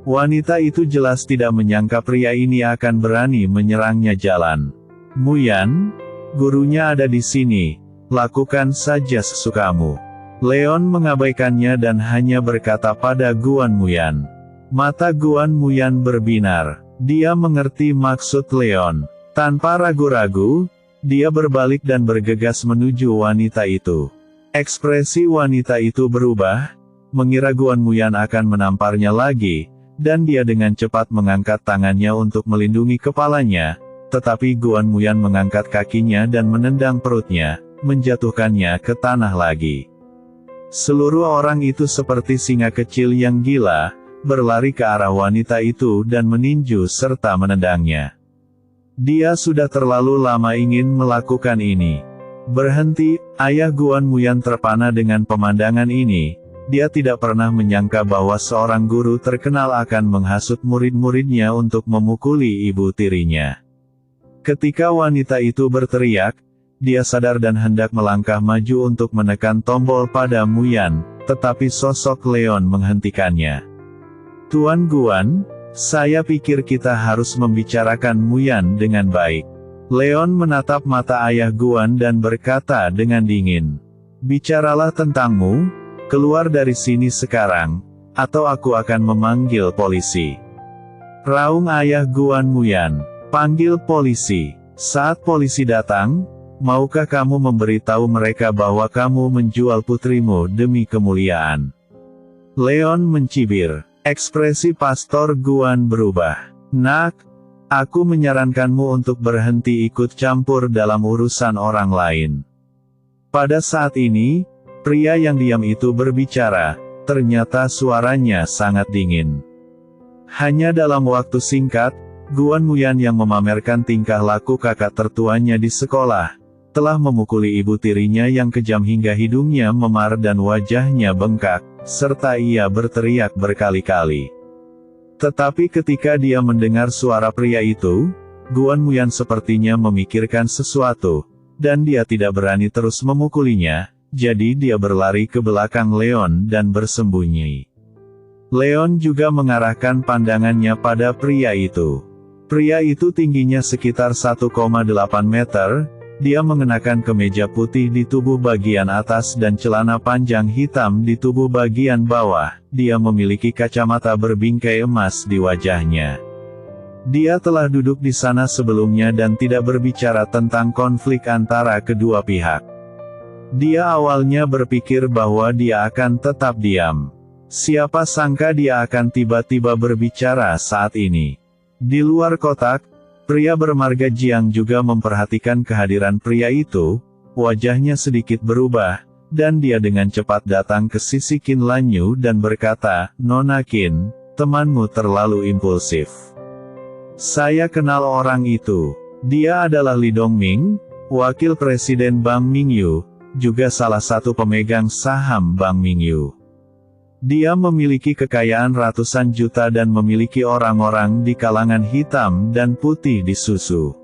Wanita itu jelas tidak menyangka pria ini akan berani menyerangnya jalan. Muyan, gurunya ada di sini. Lakukan saja sesukamu. Leon mengabaikannya dan hanya berkata pada Guan Muyan. Mata Guan Muyan berbinar. Dia mengerti maksud Leon. Tanpa ragu-ragu, dia berbalik dan bergegas menuju wanita itu. Ekspresi wanita itu berubah, mengira Guan Muyan akan menamparnya lagi, dan dia dengan cepat mengangkat tangannya untuk melindungi kepalanya, tetapi Guan Muyan mengangkat kakinya dan menendang perutnya, menjatuhkannya ke tanah lagi. Seluruh orang itu seperti singa kecil yang gila, berlari ke arah wanita itu dan meninju serta menendangnya. Dia sudah terlalu lama ingin melakukan ini. Berhenti, ayah Guan Muyan terpana dengan pemandangan ini. Dia tidak pernah menyangka bahwa seorang guru terkenal akan menghasut murid-muridnya untuk memukuli ibu tirinya. Ketika wanita itu berteriak, dia sadar dan hendak melangkah maju untuk menekan tombol pada Muyan, tetapi sosok Leon menghentikannya. Tuan Guan, saya pikir kita harus membicarakan Muyan dengan baik. Leon menatap mata ayah Guan dan berkata dengan dingin. Bicaralah tentangmu, keluar dari sini sekarang, atau aku akan memanggil polisi. Raung ayah Guan Muyan. Panggil polisi. Saat polisi datang, maukah kamu memberitahu mereka bahwa kamu menjual putrimu demi kemuliaan? Leon mencibir. Ekspresi Pastor Guan berubah. Nak, aku menyarankanmu untuk berhenti ikut campur dalam urusan orang lain. Pada saat ini, pria yang diam itu berbicara, ternyata suaranya sangat dingin. Hanya dalam waktu singkat, Guan Muyan yang memamerkan tingkah laku kakak tertuanya di sekolah, telah memukuli ibu tirinya yang kejam hingga hidungnya memar dan wajahnya bengkak, serta ia berteriak berkali-kali. Tetapi ketika dia mendengar suara pria itu, Guan Muyan sepertinya memikirkan sesuatu, dan dia tidak berani terus memukulinya, jadi dia berlari ke belakang Leon dan bersembunyi. Leon juga mengarahkan pandangannya pada pria itu. Pria itu tingginya sekitar 1,8 meter, dia mengenakan kemeja putih di tubuh bagian atas dan celana panjang hitam di tubuh bagian bawah, dia memiliki kacamata berbingkai emas di wajahnya. Dia telah duduk di sana sebelumnya dan tidak berbicara tentang konflik antara kedua pihak. Dia awalnya berpikir bahwa dia akan tetap diam. Siapa sangka dia akan tiba-tiba berbicara saat ini. Di luar kotak, pria bermarga Jiang juga memperhatikan kehadiran pria itu, wajahnya sedikit berubah, dan dia dengan cepat datang ke sisi Qin Lanyu dan berkata, Nona Qin, temanmu terlalu impulsif. Saya kenal orang itu. Dia adalah Li Dongming, wakil presiden Bank Mingyu, juga salah satu pemegang saham Bank Mingyu. Dia memiliki kekayaan ratusan juta dan memiliki orang-orang di kalangan hitam dan putih di susu.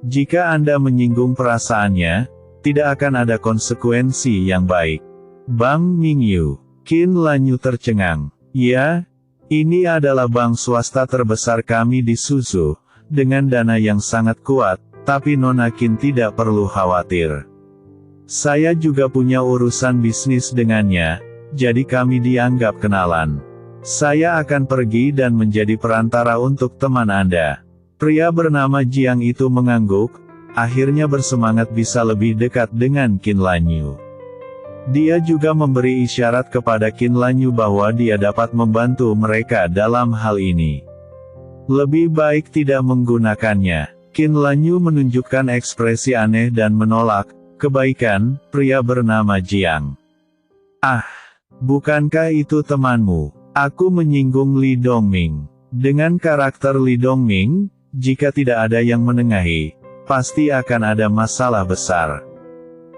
Jika Anda menyinggung perasaannya, tidak akan ada konsekuensi yang baik. Bank Mingyu. Qin Lanyu tercengang. Ya, ini adalah bank swasta terbesar kami di susu, dengan dana yang sangat kuat, tapi Nona Qin tidak perlu khawatir. Saya juga punya urusan bisnis dengannya. Jadi kami dianggap kenalan. Saya akan pergi dan menjadi perantara untuk teman Anda. Pria bernama Jiang itu mengangguk, akhirnya bersemangat bisa lebih dekat dengan Qin Lanyu. Dia juga memberi isyarat kepada Qin Lanyu bahwa dia dapat membantu mereka dalam hal ini. Lebih baik tidak menggunakannya. Qin Lanyu menunjukkan ekspresi aneh dan menolak, kebaikan, pria bernama Jiang. Ah! Bukankah itu temanmu? Aku menyinggung Li Dongming. Dengan karakter Li Dongming, jika tidak ada yang menengahi, pasti akan ada masalah besar.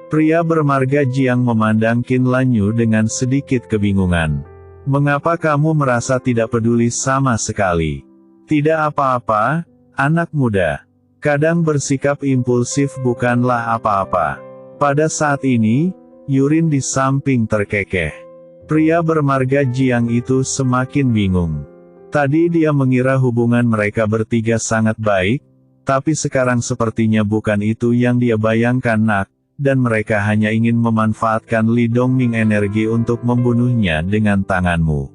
Pria bermarga Jiang memandang Qin Lanyu dengan sedikit kebingungan. Mengapa kamu merasa tidak peduli sama sekali? Tidak apa-apa, anak muda. Kadang bersikap impulsif bukanlah apa-apa. Pada saat ini, Yurin di samping terkekeh. Pria bermarga Jiang itu semakin bingung. Tadi dia mengira hubungan mereka bertiga sangat baik, tapi sekarang sepertinya bukan itu yang dia bayangkan nak, dan mereka hanya ingin memanfaatkan Li Dongming energi untuk membunuhnya dengan tanganmu.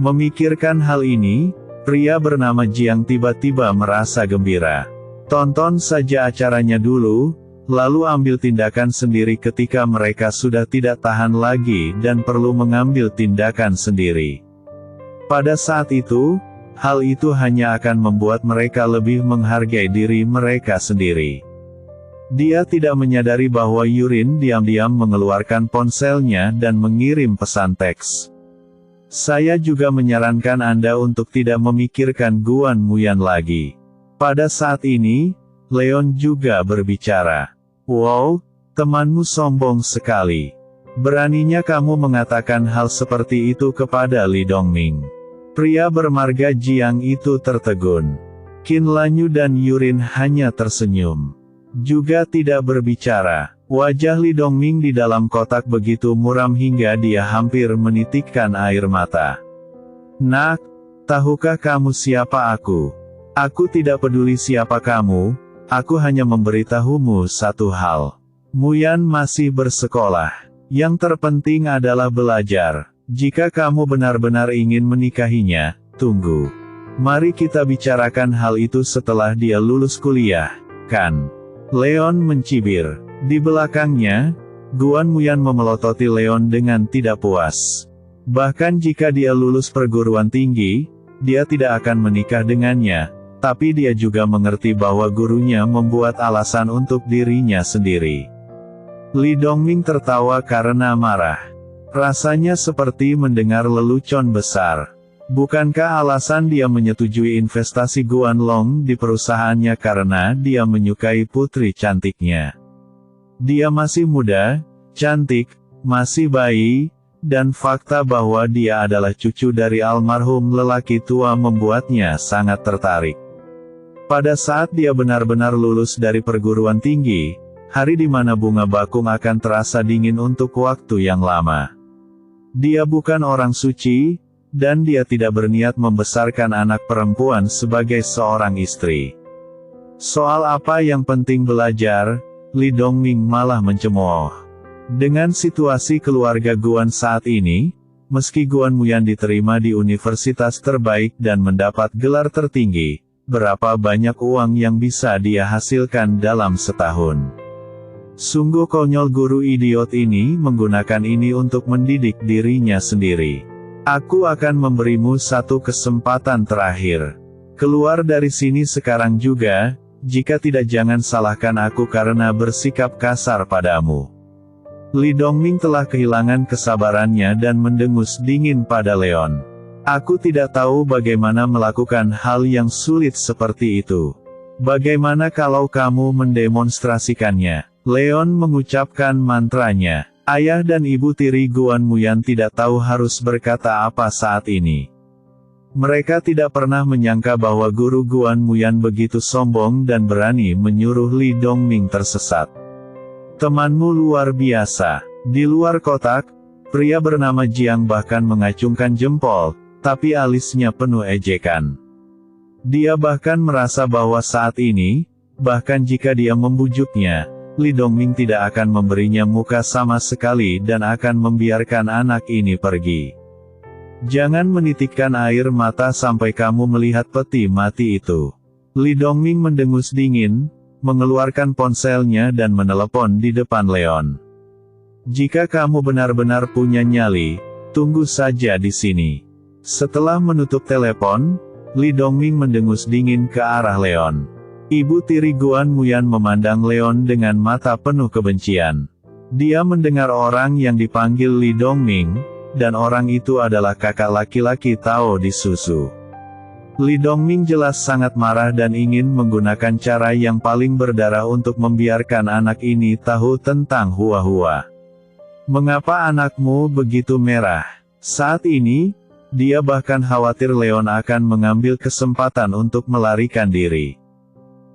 Memikirkan hal ini, pria bernama Jiang tiba-tiba merasa gembira. Tonton saja acaranya dulu, lalu ambil tindakan sendiri ketika mereka sudah tidak tahan lagi dan perlu mengambil tindakan sendiri. Pada saat itu, hal itu hanya akan membuat mereka lebih menghargai diri mereka sendiri. Dia tidak menyadari bahwa Yurin diam-diam mengeluarkan ponselnya dan mengirim pesan teks. Saya juga menyarankan Anda untuk tidak memikirkan Guan Muyan lagi. Pada saat ini, Leon juga berbicara. Wow, temanmu sombong sekali. Beraninya kamu mengatakan hal seperti itu kepada Li Dongming. Pria bermarga Jiang itu tertegun. Qin Lanyu dan Yurin hanya tersenyum. Juga tidak berbicara. Wajah Li Dongming di dalam kotak begitu muram hingga dia hampir menitikkan air mata. Nak, tahukah kamu siapa aku? Aku tidak peduli siapa kamu. Aku hanya memberitahumu satu hal. Muyan masih bersekolah. Yang terpenting adalah belajar. Jika kamu benar-benar ingin menikahinya, tunggu. Mari kita bicarakan hal itu setelah dia lulus kuliah, kan? Leon mencibir. Di belakangnya, Guan Muyan memelototi Leon dengan tidak puas. Bahkan jika dia lulus perguruan tinggi, dia tidak akan menikah dengannya. Tapi dia juga mengerti bahwa gurunya membuat alasan untuk dirinya sendiri. Li Dongming tertawa karena marah. Rasanya seperti mendengar lelucon besar. Bukankah alasan dia menyetujui investasi Guan Long di perusahaannya karena dia menyukai putri cantiknya? Dia masih muda, cantik, masih bayi, dan fakta bahwa dia adalah cucu dari almarhum lelaki tua membuatnya sangat tertarik. Pada saat dia benar-benar lulus dari perguruan tinggi, hari di mana bunga bakung akan terasa dingin untuk waktu yang lama. Dia bukan orang suci, dan dia tidak berniat membesarkan anak perempuan sebagai seorang istri. Soal apa yang penting belajar, Li Dongming malah mencemooh. Dengan situasi keluarga Guan saat ini, meski Guan Muyan diterima di universitas terbaik dan mendapat gelar tertinggi, berapa banyak uang yang bisa dia hasilkan dalam setahun? Sungguh konyol guru idiot ini menggunakan ini untuk mendidik dirinya sendiri. Aku akan memberimu satu kesempatan terakhir. Keluar dari sini sekarang juga, jika tidak jangan salahkan aku karena bersikap kasar padamu. Li Dongming telah kehilangan kesabarannya dan mendengus dingin pada Leon. Aku tidak tahu bagaimana melakukan hal yang sulit seperti itu. Bagaimana kalau kamu mendemonstrasikannya? Leon mengucapkan mantranya. Ayah dan ibu tiri Guan Muyan tidak tahu harus berkata apa saat ini. Mereka tidak pernah menyangka bahwa guru Guan Muyan begitu sombong dan berani menyuruh Li Dongming tersesat. Temanmu luar biasa. Di luar kotak, pria bernama Jiang bahkan mengacungkan jempol, tapi alisnya penuh ejekan. Dia bahkan merasa bahwa saat ini, bahkan jika dia membujuknya, Li Dongming tidak akan memberinya muka sama sekali dan akan membiarkan anak ini pergi. Jangan menitikkan air mata sampai kamu melihat peti mati itu. Li Dongming mendengus dingin, mengeluarkan ponselnya dan menelepon di depan Leon. Jika kamu benar-benar punya nyali, tunggu saja di sini. Setelah menutup telepon, Li Dongming mendengus dingin ke arah Leon. Ibu tiri Guan Muyan memandang Leon dengan mata penuh kebencian. Dia mendengar orang yang dipanggil Li Dongming, dan orang itu adalah kakak laki-laki Tao di Susu. Li Dongming jelas sangat marah dan ingin menggunakan cara yang paling berdarah untuk membiarkan anak ini tahu tentang Hua-Hua. Mengapa anakmu begitu merah? Saat ini, dia bahkan khawatir Leon akan mengambil kesempatan untuk melarikan diri.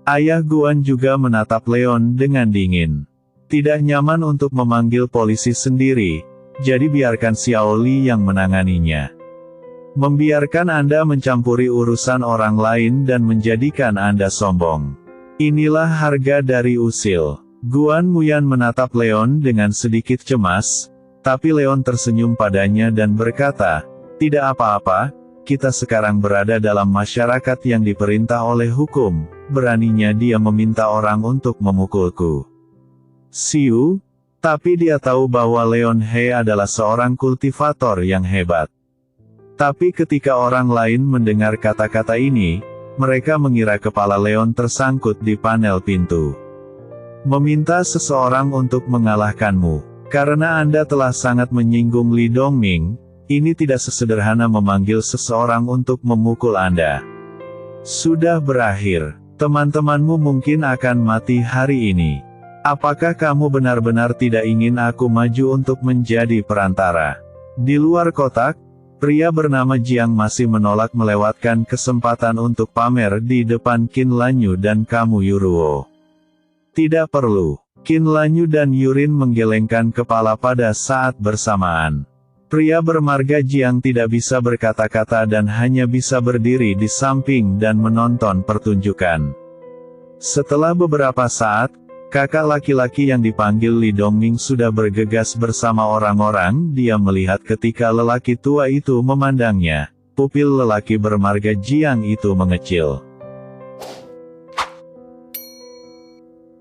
Ayah Guan juga menatap Leon dengan dingin. Tidak nyaman untuk memanggil polisi sendiri, jadi biarkan Xiao Li yang menanganinya. Membiarkan Anda mencampuri urusan orang lain dan menjadikan Anda sombong. Inilah harga dari usil. Guan Muyan menatap Leon dengan sedikit cemas, tapi Leon tersenyum padanya dan berkata, "Tidak apa-apa, kita sekarang berada dalam masyarakat yang diperintah oleh hukum." Beraninya dia meminta orang untuk memukulku. Siu, tapi dia tahu bahwa Leon He adalah seorang kultivator yang hebat. Tapi ketika orang lain mendengar kata-kata ini, mereka mengira kepala Leon tersangkut di panel pintu. Meminta seseorang untuk mengalahkanmu, karena Anda telah sangat menyinggung Li Dongming, ini tidak sesederhana memanggil seseorang untuk memukul Anda. Sudah berakhir. Teman-temanmu mungkin akan mati hari ini. Apakah kamu benar-benar tidak ingin aku maju untuk menjadi perantara? Di luar kotak, pria bernama Jiang masih menolak melewatkan kesempatan untuk pamer di depan Qin Lanyu dan Kamu Yuruo. Tidak perlu. Qin Lanyu dan Yurin menggelengkan kepala pada saat bersamaan. Pria bermarga Jiang tidak bisa berkata-kata dan hanya bisa berdiri di samping dan menonton pertunjukan. Setelah beberapa saat, kakak laki-laki yang dipanggil Li Dongming sudah bergegas bersama orang-orang. Dia melihat ketika lelaki tua itu memandangnya. Pupil lelaki bermarga Jiang itu mengecil.